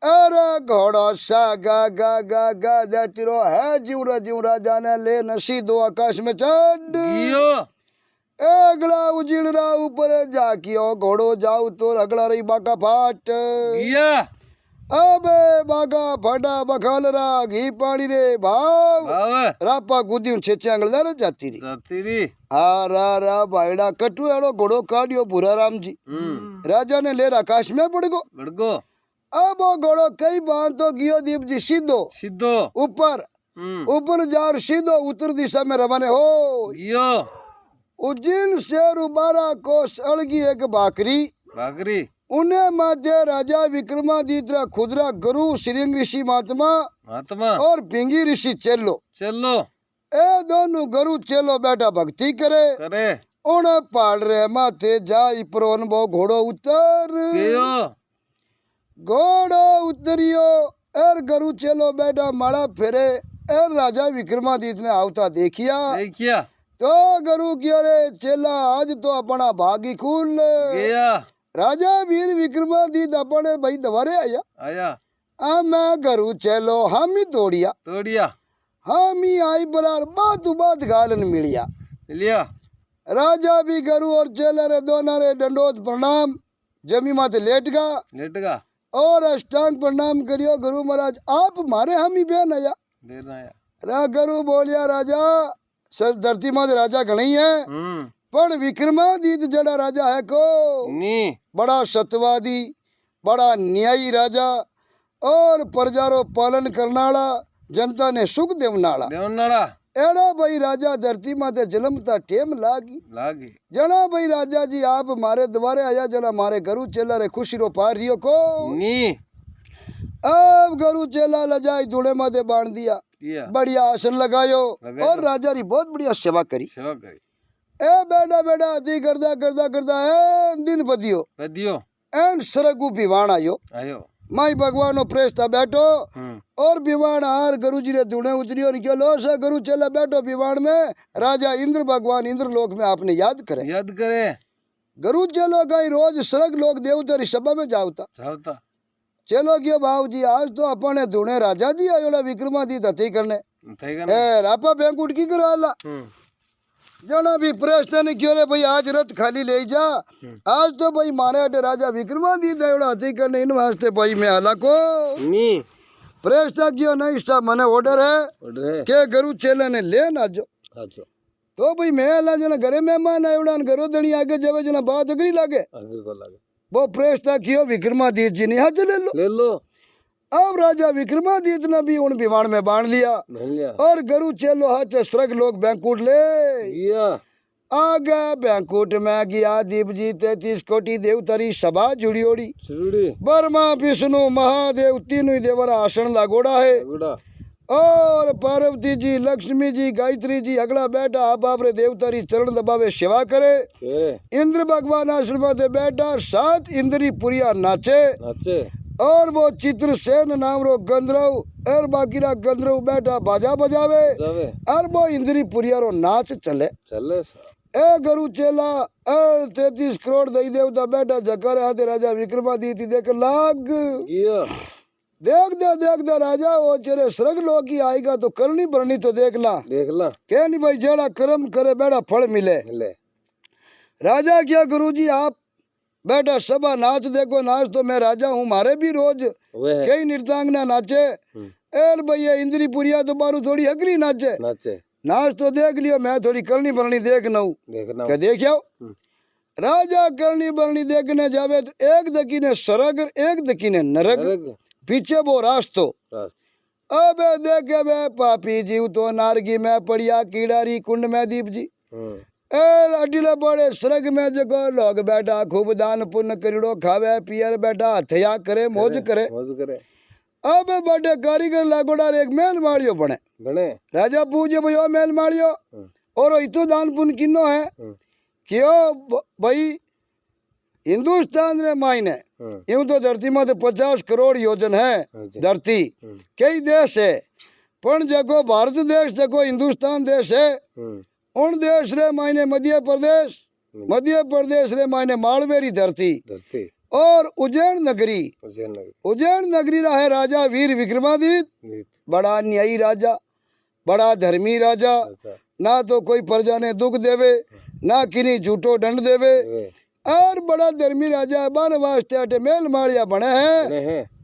A: अरे घोड़ो सा गा गा गा गा जाती रो है जीव राजा ने ले नसी दो आकाश में चढ़ अगला उजिड़ रहा ऊपर जाकियो घोड़ो जाऊ तो अगला रही बाका फाट अबे बागा फटा बखाल रा घी पानी रे भाव रापा गुदी छेचे अंगलदार जाती री रा भाईड़ा कटू एड़ो घोड़ो काढ़ियो बुरा राम जी राजा ने ले आकाश में पड़ गो अब वो घोड़ो कई बार तो गियो दीप जी सीधो ऊपर जार सीधो उत्तर दिशा में रवाने हो उज्जैन से 12 कोस अड़गी एक बाकरी उन्हें माध्य राजा विक्रमादित्य खुदरा गुरु श्रृंग ऋषि महात्मा और पिंगी ऋषि चेलो ए दोनों गुरु चेलो बैठा भक्ति करे उन्हें पाल रे माथे जाई प्रोन बो घोड़ो उतरियो और गुरु चेलो बैठा माड़ा फेरे और राजा विक्रमादित्य ने आवता देखिया तो गुरु क्यों रे चेला आज तो अपना भागी खुल गया राजा वीर विक्रमादित्य अपने भाई दवारे आया मैं गुरु चलो हम ही तोड़िया हम ही आई बरार बात गालन मिलिया राजा भी गुरु और चेला रे दोनों रे दंडोत प्रणाम जमी माते लेट गा और अष्टांग प्रणाम करियो गुरु महाराज आप मारे हम ही बेन आया गुरु बोलिया राजा सच धरती माते राजा घणी है पण विक्रमादित्य जड़ा राजा है को बड़ा सत्यवादी बड़ा न्यायी राजा और प्रजारो पालन करनाला जनता ने सुख देवनाला एड़ा भाई राजा धरती माते जन्मता टेम लागी जना भाई राजा जी आप मारे द्वारे आया जना मारे गुरु चेला रे खुशी रो पार रियो को अब गुरु चेला लजाई धूड़े माते बांध दिया बढ़िया आसन लगायो और राजा री बहुत बढ़िया सेवा करी ए बेड़ा अति करदा दिन बदियो एन सरगु बिवान आयो माई भगवानो प्रेस्ता बैठो और बिवान हार गुरु जी रे धुने उतरियो निकलो लो सा गुरु चला बैठो बिवान में राजा इंद्र भगवान इंद्र लोक में आपने याद करे गुरु चलो गई रोज सरग लोग देवता री सभा में जावता चलो क्यों भाव जी आज तो अपने धुने राजा जी आयोला विक्रमादित्य हथी करने ए रापा बैंक उठ की कराला जना भी प्रश्न ने क्यों रे भाई आज रथ खाली ले जा आज तो भाई मारे अटे राजा विक्रमादित्य आयोला हथी करने इन वास्ते भाई मैं आला को प्रश्न क्यों नहीं सा मने ऑर्डर है के गुरु चेला ने ले ना जो तो भाई मैं आला जना घरे मेहमान आयोला घरो दणी आगे जावे जना बात अगरी लागे वो प्रेस्ता कियो विक्रमादित्य जी ने हाथ ले लो।
B: ले लो।
A: अब राजा विक्रमादित्य ने भी उन विमान में बांध लिया और गरु चेलो हाथ स्वर्ग लोग बैंकुट ले
B: गया।
A: आगे बैंकुट में गया दीप जी 33 कोटि देवतारी सभा जुड़ियोड़ी ब्रह्मा विष्णु महादेव तीनों देवरा आसन लागोड़ा है और पार्वती जी लक्ष्मी जी गायत्री जी अगला बैठा आप आपरे देवतारी चरण दबावे सेवा करे। इंद्र भगवान आश्रम में बैठा 7 इंद्री पुरिया नाचे और वो चित्रसेन नाम रो गंधर्व और बाकीरा गंधर्व बैठा बाजा बजावे और वो इंद्री पुरिया रो नाच चले ए गरु चेला 33 करोड़ दई देवता बैठा जकर हाथे राजा विक्रमादित्य देख लाग देख दे राजा वो तेरे स्वर्ग लोक की आएगा तो करनी भरनी तो देख ला क्या नहीं भाई जेड़ा कर्म करे बेड़ा फल मिले। राजा क्या गुरुजी आप बेटा सभा नाच देखो नाच तो मैं राजा हूँ मारे भी रोज कई नृत्यांगना नाचे एर भैया इंद्री पुरिया तो बारू थोड़ी हकरी नाचे नाच तो देख लियो मैं थोड़ी करनी भरनी देख नऊ क्या देखियो। राजा करनी भरनी देखने जावे तो एक दकी ने स्वर्ग एक दकी ने नरक पीछे वो रास्तो अब देखे वे पापी जीव तो नारगी में पड़िया कीड़ारी कुंड में दीप जी अटिले बड़े स्वर्ग में जगो लोग बैठा खूब दान पुण्य करिड़ो खावे पियर बैठा हथया करे मौज करे अब बड़े कारीगर लागोड़ा एक मेल माड़ियो बने राजा पूछे भाई ओ मेल माड़ियो और इतो दान पुण्य किन्नो है क्यों भाई हिंदुस्तान रे मायने यूं तो धरती में 50 करोड़ योजन है धरती कई देश है पण जगो भारत देश जगो हिंदुस्तान देश है उन देश रे मायने मध्य प्रदेश रे मायने मालवेरी धरती और उज्जैन नगरी रहा है राजा वीर विक्रमादित्य बड़ा न्यायी राजा बड़ा धर्मी राजा ना तो कोई प्रजा ने दुख देवे ना किन्हीं झूठो दंड देवे और बड़ा धर्मी राजा 12 वास्ते अटे मेल माड़िया बने हैं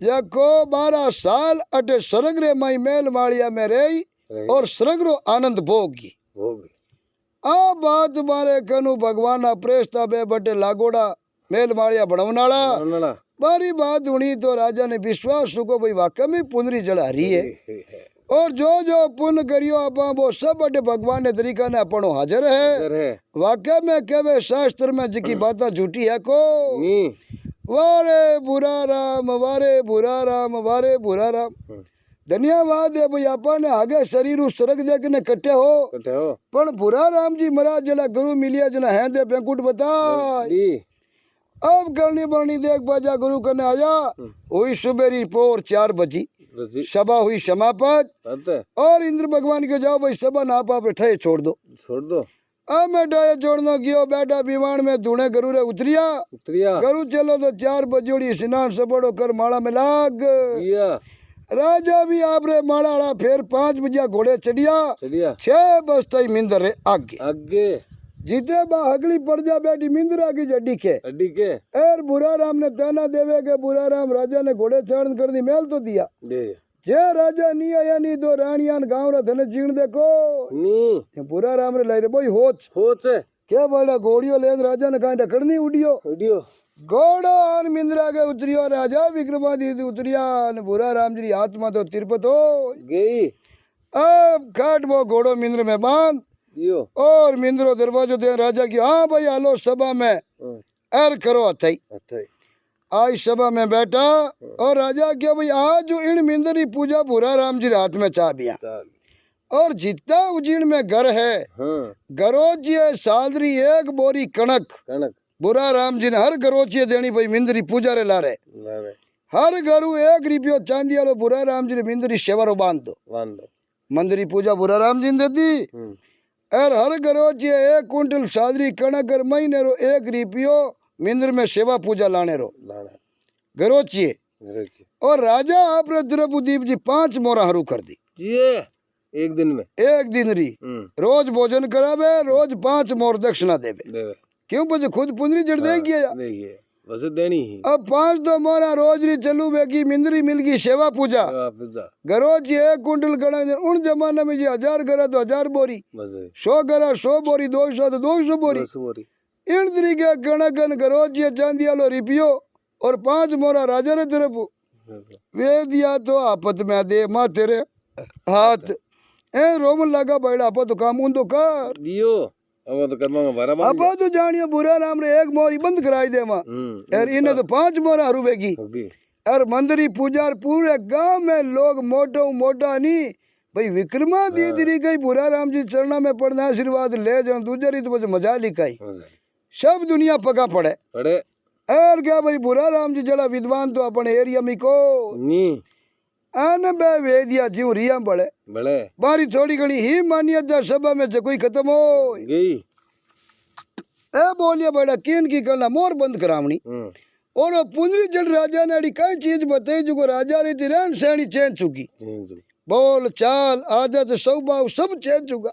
A: जको 12 साल अटे स्वर्ग रे माई मेल माड़िया में रही और स्वर्ग रो आनंद भोगी आ बात मारे कनु भगवान प्रेस्ता बे बटे लागोड़ा मेल माड़िया बनवनाला बारी बात हुई तो राजा ने विश्वास को भाई वाकई में पुनरी जड़ा रही है और जो पुण्य करियो आपा वो सब बटे भगवान ने तरीका ने अपनो हाजिर है वाकई में कहवे शास्त्र में जिकी बात झूठी है को वारे बुरा राम वारे बुरा राम धन्यवाद है भाई आपा ने आगे शरीर उस स्वर्ग देखने कट्टे हो पर बुरा राम जी महाराज जला गुरु मिलिया जना है दे बैंकुट बता अब करनी बरनी देख बाजा गुरु करने आया हुई सुबेरी पोर 4 बजी सभा हुई समाप्त और इंद्र भगवान के जाओ भाई सभा ना आप ठे छोड़ दो अब मैं डाया छोड़ना कियो बैठा विमान में धुने गरु रे उतरिया गरु चलो तो 4 बजोड़ी स्नान सबड़ो कर माला में लाग राजा भी आप रे माला फिर 5 बजे घोड़े चढ़िया 6 बजते मिंदर रे आगे जीते बा अगली प्रजा बैठी मिंदरा की जड्डी के एर बुरा राम ने ताना देवे के बुरा राम राजा ने घोड़े चारण कर दी मेल तो दिया जे राजा नहीं आया नहीं तो रानियान गांव रा धने जीण देखो नी बुरा राम रे लाई रे बोई होच क्या बोला घोड़ियो ले राजा ने कहा ढकड़नी उड़ियो घोड़ा और मिंदरा के उतरियो राजा विक्रमादित्य उतरिया ने बुरा राम जी आत्मा तो तिरपत हो गई अब काट वो घोड़ो मिंद्र में बांध और मिंद्रो दरवाजो दे राजा की हाँ भाई आलो सभा में एर करो अथई आज सभा में बैठा और राजा क्या भाई आज जो इन मिंदरी पूजा बुरा राम जी रात में चाबिया और जितना उजीण में घर है गरोजिए सादरी 1 बोरी कणक बुरा राम जी ने हर गरोजिए देनी भाई मिंदरी पूजा रे लारे हर गरु 1 रुपयो चांदी वालो बुरा राम जी ने मिंदरी सेवारो बांध दो मंदिरी पूजा बुरा राम जी ने देती और हर गरोजिए 1 कुंटल सादरी कणक और महीने रो 1 रुपयो मिंदर में सेवा पूजा लाने रो गरोचिए और राजा आप द्रौपदीप जी 5 मोरा हरू कर दी एक दिन री रोज भोजन करावे रोज 5 मोर दक्षिणा देवे क्यों बजे खुद पुंजरी जड़ देगी
B: वैसे देनी ही
A: अब 5 तो मोरा रोज री चलू बेगी मिंदरी मिल गई सेवा पूजा गरोज 1 कुंटल गणा उन जमाने में जी 1000 गरा तो 1000 बोरी 100 गरा 100 बोरी 200 तो 200 बोरी इन तरीके गण गण गरोजिया चांदी वालो रिपियो और 5 मोरा राजा रे तरफ वे दिया तो आपत में दे माँ तेरे हाथ ए रोमन लगा बैठा आपा तो काम उन तो कर
B: दियो अब तो कर्मा में बारा बार
A: आपा तो जानियो बुरा नाम रे एक मोरी बंद कराई दे माँ यार इन्हें तो 5 मोरा रुबेगी
B: होगी
A: और मंदिरी पूजार पूरे गांव में लोग मोटो मोटा नहीं भाई विक्रमादित्य कई बुरा राम जी चरणा में पढ़ना आशीर्वाद ले जाओ दूसरी तो बस मजा लिखाई सब दुनिया पका पड़े
B: पड़े
A: और क्या भाई बुरा राम जी जड़ा विद्वान तो अपने एरिया में को
B: नी
A: आन बे वेदिया जीव रिया बड़े
B: बड़े
A: बारी थोड़ी घड़ी ही मान्यता सभा में से कोई खत्म हो
B: गई
A: ए बोलिया बड़ा किन की करना मोर बंद करावनी और वो पुंजरी जड़ राजा ने कई चीज बताई जो राजा री थी रहन सहनी चेंज चुकी बोल चाल आदत स्वभाव सब चेंज चुका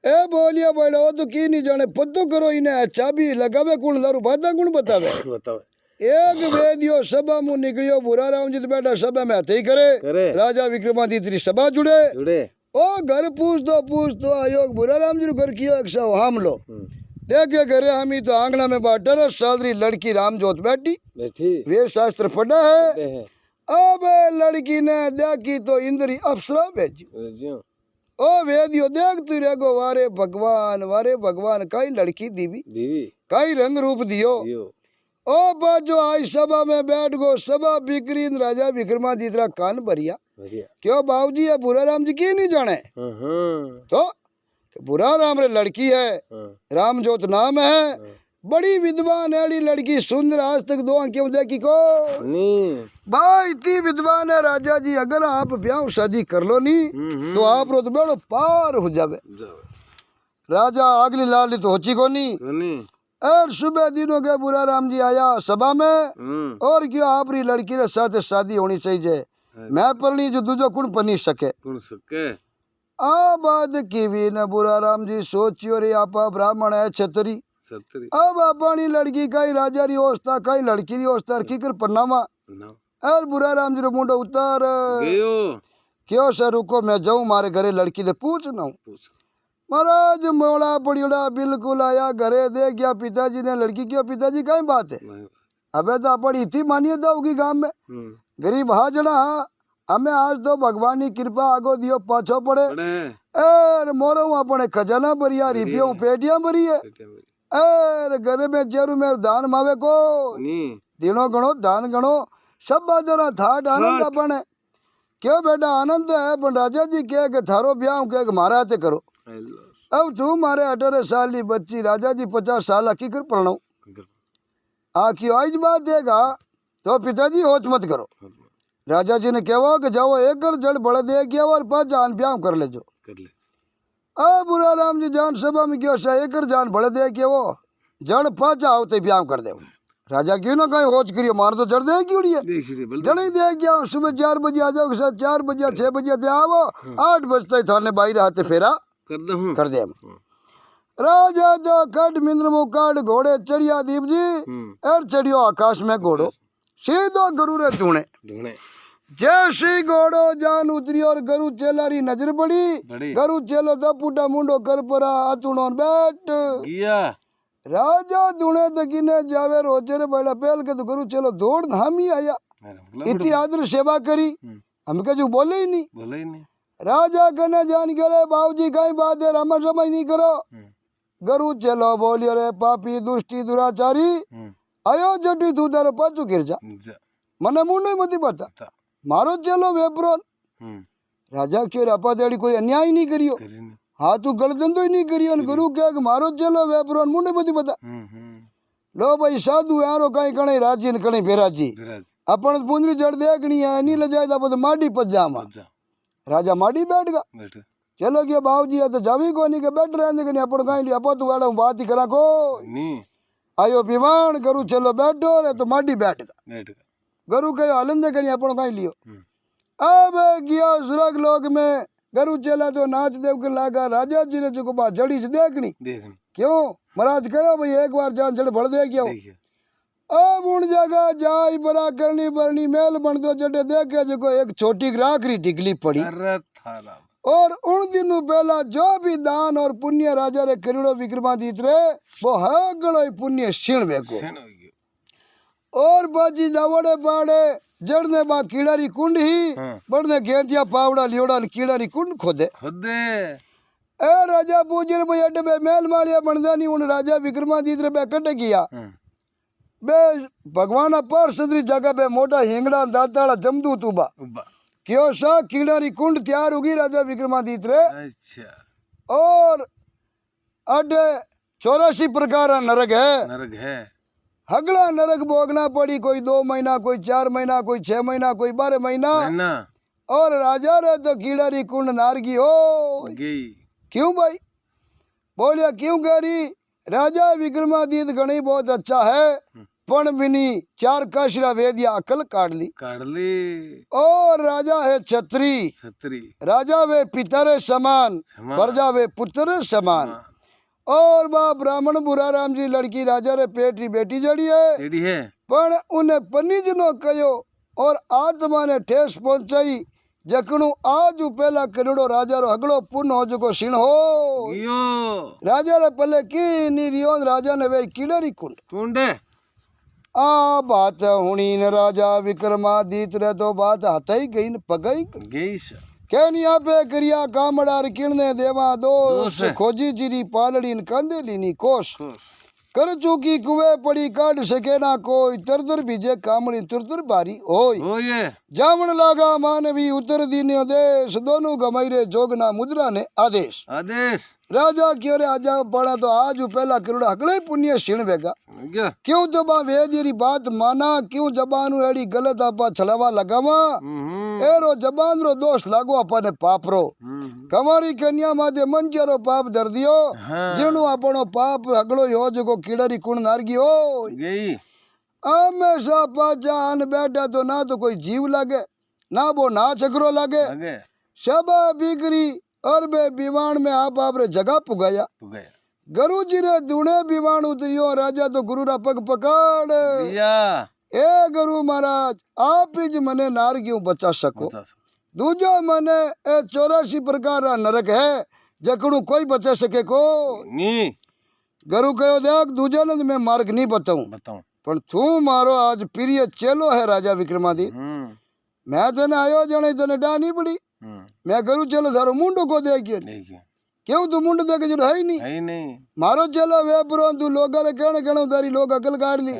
A: ए बोलिया बड़ा वो तो की नहीं जाने पत्तो करो इन्हें चाबी लगावे कौन दारू बाता कौन बतावे
B: बतावे
A: एक वेदियो सभा मुंह निकलियो बुरा राम जी तो बैठा सभा में हाथ ही करे राजा विक्रमादित्य सभा जुड़े ओ घर पूछ तो आयोग बुरा राम जी घर किया एक सौ हम लो देखे करे हम ही तो आंगना में 18 साल री लड़की रामजोत बैठी वे शास्त्र पढ़ा है अब लड़की ने देखी तो इंद्री अप्सरा भेजी ओ वेदियो देखती रहेगो वारे भगवान कई लड़की दीवी कई रंग रूप दियो ओ बाजो आई सभा में बैठ गो सभा बिक्री राजा विक्रमादित्य कान भरिया क्यों बाबूजी है बुरा राम जी की नहीं जाने तो बुरा राम रे लड़की है रामजोत नाम है बड़ी विद्वान है लड़की सुंदर आज तक दो क्यों देखी को भाई इतनी विद्वान है राजा जी अगर आप ब्याह शादी कर लो नहीं तो आप रो तो बेड़ो पार हो जावे राजा अगली लाली तो होची को नहीं और सुबह दिनों के बुरा राम जी आया सभा में और क्या आप री लड़की रे साथ शादी होनी चाहिए मैं परनी जो दूजो कुण पनी सके आ बात की भी न बुरा राम जी सोचियो रे आपा ब्राह्मण है छतरी अब अपनी लड़की कई राजा री अवस्था कई लड़की री अवस्था की कर पन्नामा और बुरा राम जी रो मुंडो उतार क्यों सर रुको मैं जाऊं मारे घरे लड़की ले पूछ ना महाराज मोड़ा पड़ियोड़ा बिल्कुल आया घरे दे गया पिताजी ने लड़की क्यों पिताजी कई बात है अबे तो अपनी इतनी मान्यता होगी गांव में गरीब हा जड़ा हमें आज तो भगवान की कृपा आगो दियो पाछो पड़े एर मोरो अपने खजाना भरिया रिपियों पेटियां भरी है एर घर में जेरू में दान मावे को दिनों गणो दान गणो सब बाजरा थाट आनंद अपने क्यों बेटा आनंद है पर राजा जी कहे कि थारो ब्याह कहे मारा हाथे करो अब तू मारे 18 साल की बच्ची राजा जी 50 साल की कर पढ़ना आखिर आज बात देगा तो पिताजी होच मत करो राजा जी ने कहा कि जाओ एक घर जड़ बढ़ दे गया और 5 जान ब्याह कर ले जो अब बुरा राम जी जान सभा में क्यों एक घर जान बढ़ दे गया वो जड़ 5 आवते ब्याह कर दे राजा क्यों ना कहीं होच करियो मार तो जड़ दे क्यों जड़ ही दे गया सुबह 4 बजे आ जाओ 4 बजे 6 बजे दे आओ 8 बजते थाने बाहर हाथे फेरा कर दे राजा जो कट मिंद्र मुकाट घोड़े चढ़िया दीप जी और चढ़ियो आकाश में घोड़ो सीधो गुरु रे धुने जैसे घोड़ो जान उतरी और गरु चेलारी नजर पड़ी गरु चेलो दपुटा मुंडो कर परा आतुणो बैठ गया राजा धुने तकीने जावे रोचे रे बैठा पहल के तो गरु चेलो दौड़ हम ही आया इतनी आदर सेवा करी हम के जो बोले ही नहीं राजा कहने जान करे बाबूजी कहीं बात है रामा समझ नहीं करो गरु चलो बोलियो रे पापी दुष्टी दुराचारी आयो जटी तू तारो पाछू गिर जा मने मुंडो मती बता मारो चलो वेपरो राजा क्यों रापा देड़ी कोई अन्याय नहीं करियो हाँ तू गलत ही नहीं करियो गुरु कह मारो चलो वेपरो मुंडो मती बता लो भाई साधु यारो कहीं कहीं राजी ने कहीं बेराजी अपन पुंजरी जड़ देखनी है नहीं ले जाए तो माटी पजामा राजा माटी बैठ गया चलो गया बाबूजी है तो जावी को नहीं के बैठ रहे नहीं अपन कहीं लिया तू वाला बात ही करा को आयो विमान गरु चलो बैठो रे तो माटी बैठ गया गरु कहो आनंद करिए अपन कहीं लियो अब गया सुरग लोक में गरु चला तो नाच देव के लागा राजा जी ने जो बात जड़ी से देखनी क्यों महाराज कहो भाई एक बार जान जड़ बढ़ दे गया अब उन जगह जाई बरा करनी बरनी मेल बन दो जड़े देखे जो एक छोटी राखरी टिकली पड़ी और उन दिनों पहला जो भी दान और पुण्य राजा रे करोड़ो विक्रमादित्य रे वो हगड़ो ही पुण्य क्षीण वेको और बाजी जावड़े पाड़े जड़ने बा कीड़ारी कुंड ही बढ़ने घेतिया पावड़ा लियोड़ा कीड़ारी कुंड खोदे ए राजा पूजर भाई अड्डे बे मेल मालिया बनदानी उन राजा विक्रमादित्य बे कट किया बे भगवान पर सदरी जगह बे मोटा हिंगड़ा दाताड़ा जमदू तुबा क्यों सा कीड़ारी कुंड तैयार होगी राजा विक्रमादित्य अच्छा और अड्डे 84 प्रकार नरक है हगड़ा नरक भोगना पड़ी कोई 2 महीना कोई 4 महीना कोई 6 महीना कोई 12 महीना और राजा रे तो कीड़ारी कुंड नारगी हो क्यों भाई बोलिया क्यों करी राजा विक्रमादित्य गणी बहुत अच्छा है पण बिनी 4 काशरा वेदिया अकल काट ली और राजा है छत्री राजा वे पितर समान प्रजा वे पुत्र समान और बा ब्राह्मण बुरा राम जी लड़की राजा रे पेटरी बेटी जड़ी है पण उन्हें पनिज नो कयो और आत्मा ने ठेस पहुंचाई जकणु आज पहला करोड़ो राजा रो हगड़ो पुन हो जको सिण हो राजा रे पहले की नी रियो राजा ने वे कीड़ारी कुंड आ बात हुनी न राजा विक्रमादित्य रे तो बात हाथ ही गई न पगई गई कहनिया पे करिया कामड़ार किणने देवा दोष खोजी जिरी पालड़ी न कंदेली नी कोश कर चूकी कुए पड़ी काट सके ना कोई तरतर बीजे कामड़ी तुरतर बारी होय जामन लागा मानवी उतर दीन्यो देश दोनों गमाईरे जोगना मुद्रा ने आदेश राजा क्यों रे आजा पड़ा तो आज पहला करोड़ा हगले पुण्य क्षीण वेगा क्यों तो बा वेदी बात माना क्यों जबान एड़ी गलत आपा छलावा लगावा एरो जबान रो दोष लागो आपा ने पाप रो कमारी कन्या माथे मंचरो पाप धर दियो जिणु आपनो पाप हगलो हो जको कीड़ारी कुण नारगी हो हमेशा पाचा अन बैठा तो ना तो कोई जीव लागे ना वो ना चक्रो लागे शबा बिगरी और बे बीवान में आप रे जगह पुगाया गुरु जी रे दुणे बीवान उतरियो राजा तो गुरु रा पग पकड़ ए गुरु महाराज आप ही मने नार क्यों बचा सको दूजा मने ए 84 प्रकार रा नरक है जकड़ू कोई बचा सके को नी गुरु कहो देख दूजा ने मैं मार्ग नहीं बताऊं पण तू मारो आज प्रिय चेलो है राजा विक्रमादित्य मैं तने आयो जने तने डा नहीं पड़ी मैं करू चलो थारो मुंडो को देखियो क्यों तू मुंड देखे जो है ही नहीं मारो चलो वे पुरो तू लोगा रे कहने कहने तारी लोग अकल काट ली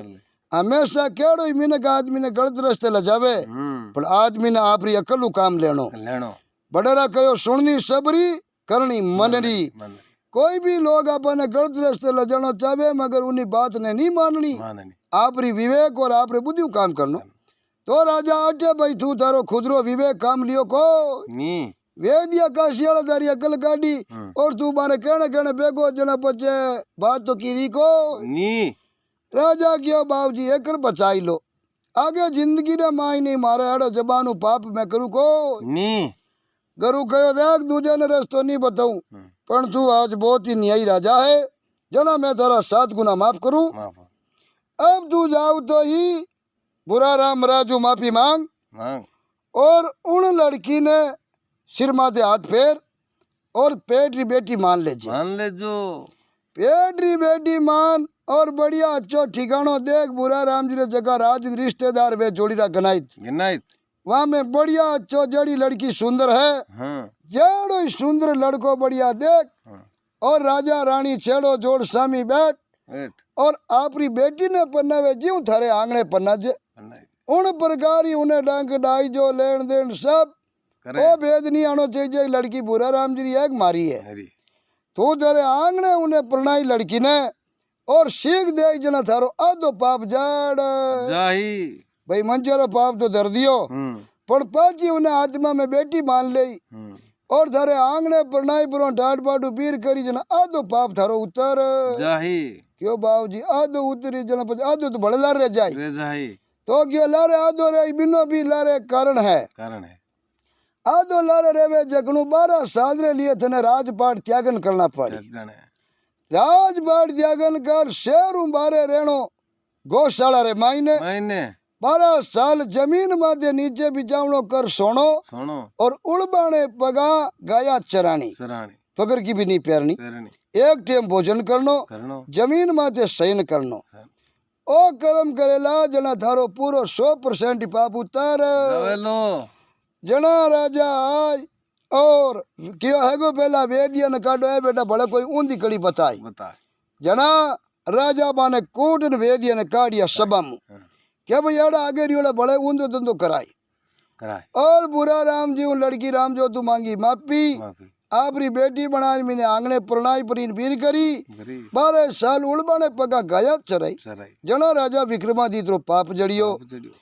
A: हमेशा केड़ो ही मिनक आदमी ने गलत रास्ते ले जावे पर आदमी ने आपरी अकल काम लेनो बड़ेरा कहो सुननी सबरी करनी मनरी कोई भी लोग अपने गलत रास्ते ले जानो चाहे मगर उन्हीं बात ने नहीं माननी आपरी विवेक और आपरी बुद्धि काम करनो तो राजा अटे भाई तू थारो खुदरो विवेक काम लियो को वेदिया का शियाला तारी अकल काटी और तू मारे कहने कहने बेगो जना पचे बात तो की को राजा क्यों बाबू जी एकर बचाई लो आगे जिंदगी रे माई नहीं मारे अड़ो जबानु पाप मैं करू को गुरु कहो देख दूजे ने रस्तो नहीं बताऊं पण तू आज बहुत ही न्यायी राजा है जना मैं तेरा 7 गुना माफ करूं अब तू जाओ तो ही बुरा राम राजू माफी मांग और उन लड़की ने सिर माथे हाथ फेर और पेटरी बेटी मान ले जो पेटरी बेटी मान और बढ़िया अच्छो ठिकानो देख बुरा राम जी ने जगह राज रिश्तेदार वे जोड़ी रा गनाइत वहां में बढ़िया अच्छो जड़ी लड़की सुंदर है जेड़ो ही सुंदर लड़को बढ़िया देख और राजा रानी छेड़ो जोड़ सामी बैठ और आपरी बेटी ने पन्नावे जीव थारे आंगणे पन्ना जे उन प्रकार ही उन्हें डांक डाई जो लेन देन सब वो भेद नहीं आनो चाहिए लड़की बुरा राम जी एक मारी है तू तेरे आंगणे उन्हें प्रणाई लड़की ने और सीख दे जना थारो आधो पाप जड़ भाई मंचेरो पाप तो धर दियो पर पाची उन्हें आत्मा में बेटी मान ले और थारे आंगणे प्रणाई पुरो ठाट पाटू पीर करी जना आधो पाप थारो उतर क्यों बाबू जी आधो उतरी जना आधो तो बड़े लारे जाए तो क्यों लारे आधो रे बिनो भी लारे कारण है आधो लारे रेवे जगनू 12 साल रे लिए थने राजपाट त्यागन करना पड़े राजपाट त्यागन कर शहर बारे रेणो गौशाला रे मायने 12 साल जमीन माथे नीचे बिछावणो कर सोनो
B: सोनो
A: और उड़बाने पगा गाया चरानी
B: सराणी
A: फकर की भी नहीं प्यारनी
B: पेरणी
A: एक टेम भोजन करनो
B: करनो
A: जमीन माथे शयन करनो ओ कर्म करेला जना थारो पूरो 100% पाप उतार
B: जावेलो
A: जना राजा आय और क्यों है गो पहला वेदिया न काटो है बेटा बड़ा कोई ऊंधी कड़ी बताई
B: बता
A: जना राजा माने कोट न वेदिया ने काटिया सभा में क्या भाई एड़ा आगे रियोड़ा बड़े ऊंधो धंधो कराई
B: कराए
A: और बुरा राम जी उन लड़की राम जो तू मांगी माफी
B: माफी
A: आपरी बेटी बनाई मैंने आंगने प्रणाई परीन वीर करी
B: गरी
A: 12 साल उड़बाने पगा गाया चराई
B: सराई
A: जना राजा विक्रमादित्य पाप जड़ियो
B: पाप चढ़ियो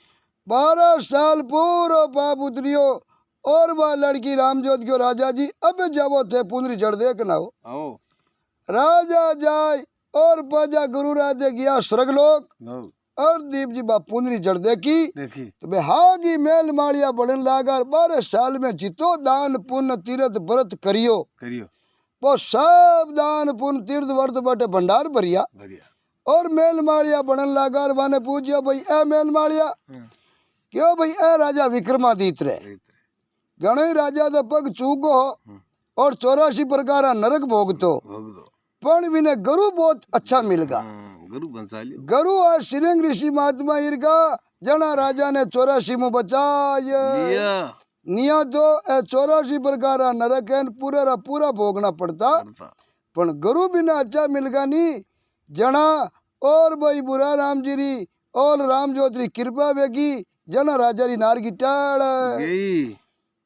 A: 12 साल पूरो पाप उतरियो और वह लड़की रामजोत क्यों राजा जी अब जावो थे पुनरी जड़ देख ना हो
B: आओ
A: राजा जाय और पजा गुरु राजे गया स्वर्गलोक
B: लो
A: और दीप जी बा पुनरी जड़ देखी
B: देखी
A: तो बेहागी मेल माड़िया बढ़न लागर 12 साल में जितो दान पुण्य तीर्थ व्रत करियो
B: करियो
A: वो सब दान पुण्य तीर्थ व्रत बटे भंडार भरिया
B: बढ़िया
A: और मेल माड़िया बढ़न लागर वाने पूछियो भाई ए मेल माड़िया क्यों भाई ए राजा विक्रमादित्य रे घणो ही राजा तो पग चूको और 84 प्रकार नरक भोगतो
B: भोग दो
A: पण विने गुरु बहुत अच्छा मिलगा
B: गुरु बंसालियो
A: गुरु और श्रीरंग ऋषि महात्मा इरका जना राजा ने 84 में बचाय
B: लिया
A: निया तो 84 प्रकार नरक है पूरा पूरा भोगना पड़ता
B: करता
A: पण गुरु बिना अच्छा मिलगा नहीं जना और भाई बुरा राम जी री और राम ज्योति कृपा वेगी जना राजा री नार की टाड़
B: गई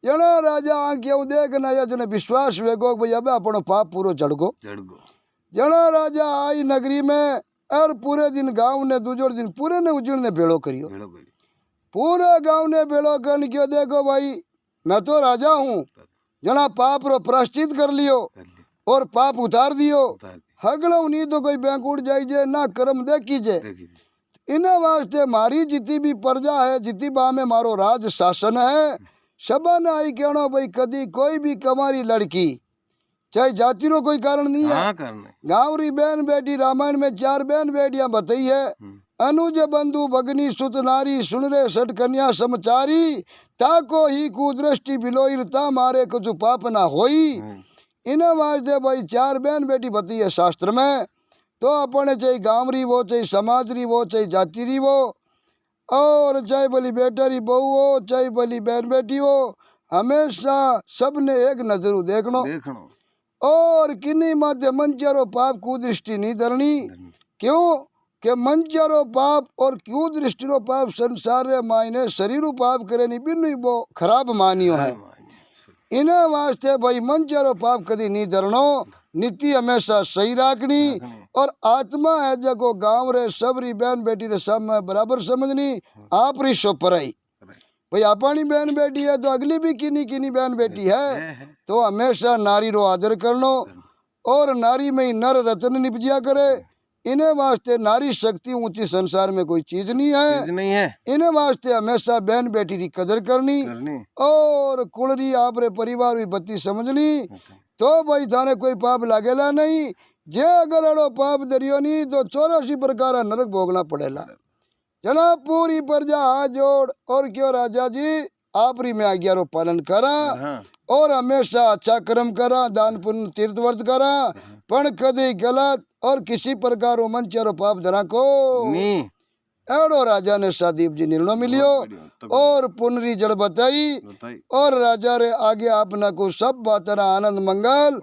A: जना राजा क्यों देख नया जने विश्वास वेगो भाई अब अपनो पाप पूरो जड़गो
B: जड़गो
A: जना राजा आई नगरी में और पूरे दिन गांव ने दूजोर दिन पूरे ने उजड़ ने बेड़ो करियो
B: भेड़ो करी
A: पूरे गांव ने बेड़ो कर क्यों देखो भाई मैं तो राजा हूँ जना पाप रो प्रायश्चित कर लियो
B: कर लिया
A: और पाप उतार दियो
B: उतार दी
A: हगलो नहीं तो कोई बैंक उड़ जाई जे ना कर्म देखी जे
B: देखी
A: इन्हें वास्ते मारी जितनी भी प्रजा है जितनी बा में मारो राज शासन है सबा ने आई कहनो भाई कदी कोई भी कमारी लड़की चाहे जाति रो कोई कारण नहीं है
B: हाँ करने
A: गाँव री बहन बेटी रामायण में 4 बहन बेटियां बताई है अनुज बंधु भगनी सुत नारी सुन रे सठ कन्या समचारी ताको ही कुदृष्टि बिलोई ता मारे कुछ पाप ना होई इन्हें वास्ते भाई 4 बहन बेटी बताई है शास्त्र में तो अपने चाहे गाँव री वो चाहे समाज री वो चाहे जाति री वो और चाहे भली बेटा री बहू हो चाहे भली बहन बेटी हो हमेशा सबने एक नजर देखनो
B: देखनो
A: और किन्नी माथे मंचारो पाप कुदृष्टि नहीं धरनी क्यों के मंचारो पाप और कुदृष्टि रो पाप संसार रे मायने शरीर पाप करे नहीं बिनु वो खराब मानियो है इन्हें वास्ते भाई मंचारो पाप कदी नहीं धरनो नीति हमेशा सही राखनी और आत्मा है जगो गांव रे सबरी बहन बेटी रे सब में बराबर समझनी आप री सो पराई भाई अपनी बहन बेटी है तो अगली भी किनी किनी बहन बेटी है तो हमेशा नारी रो आदर करनो और नारी में ही नर रत्न निपजिया करे इन्हें वास्ते नारी शक्ति ऊंची संसार में कोई चीज नहीं है
B: चीज नहीं है
A: इन्हें वास्ते हमेशा बहन बेटी की कदर करनी और कुलरी आप रे परिवार भी बत्ती समझनी तो भाई थाने कोई पाप लागेला नहीं जे अगर अड़ो पाप दरियो नहीं तो 84 प्रकार नरक भोगना पड़ेला जना पूरी प्रजा हाथ जोड़ और क्यों राजा जी आपरी में आज्ञा रो पालन करा और हमेशा अच्छा कर्म करा दान पुण्य तीर्थ व्रत करा पण कदी गलत और किसी प्रकार रो मंचारो पाप धरा को एड़ो राजा ने सादीप जी निर्णय मिलियो और पुनरी जड़ बताई और राजा रे आगे आपना को सब बातरा आनंद मंगल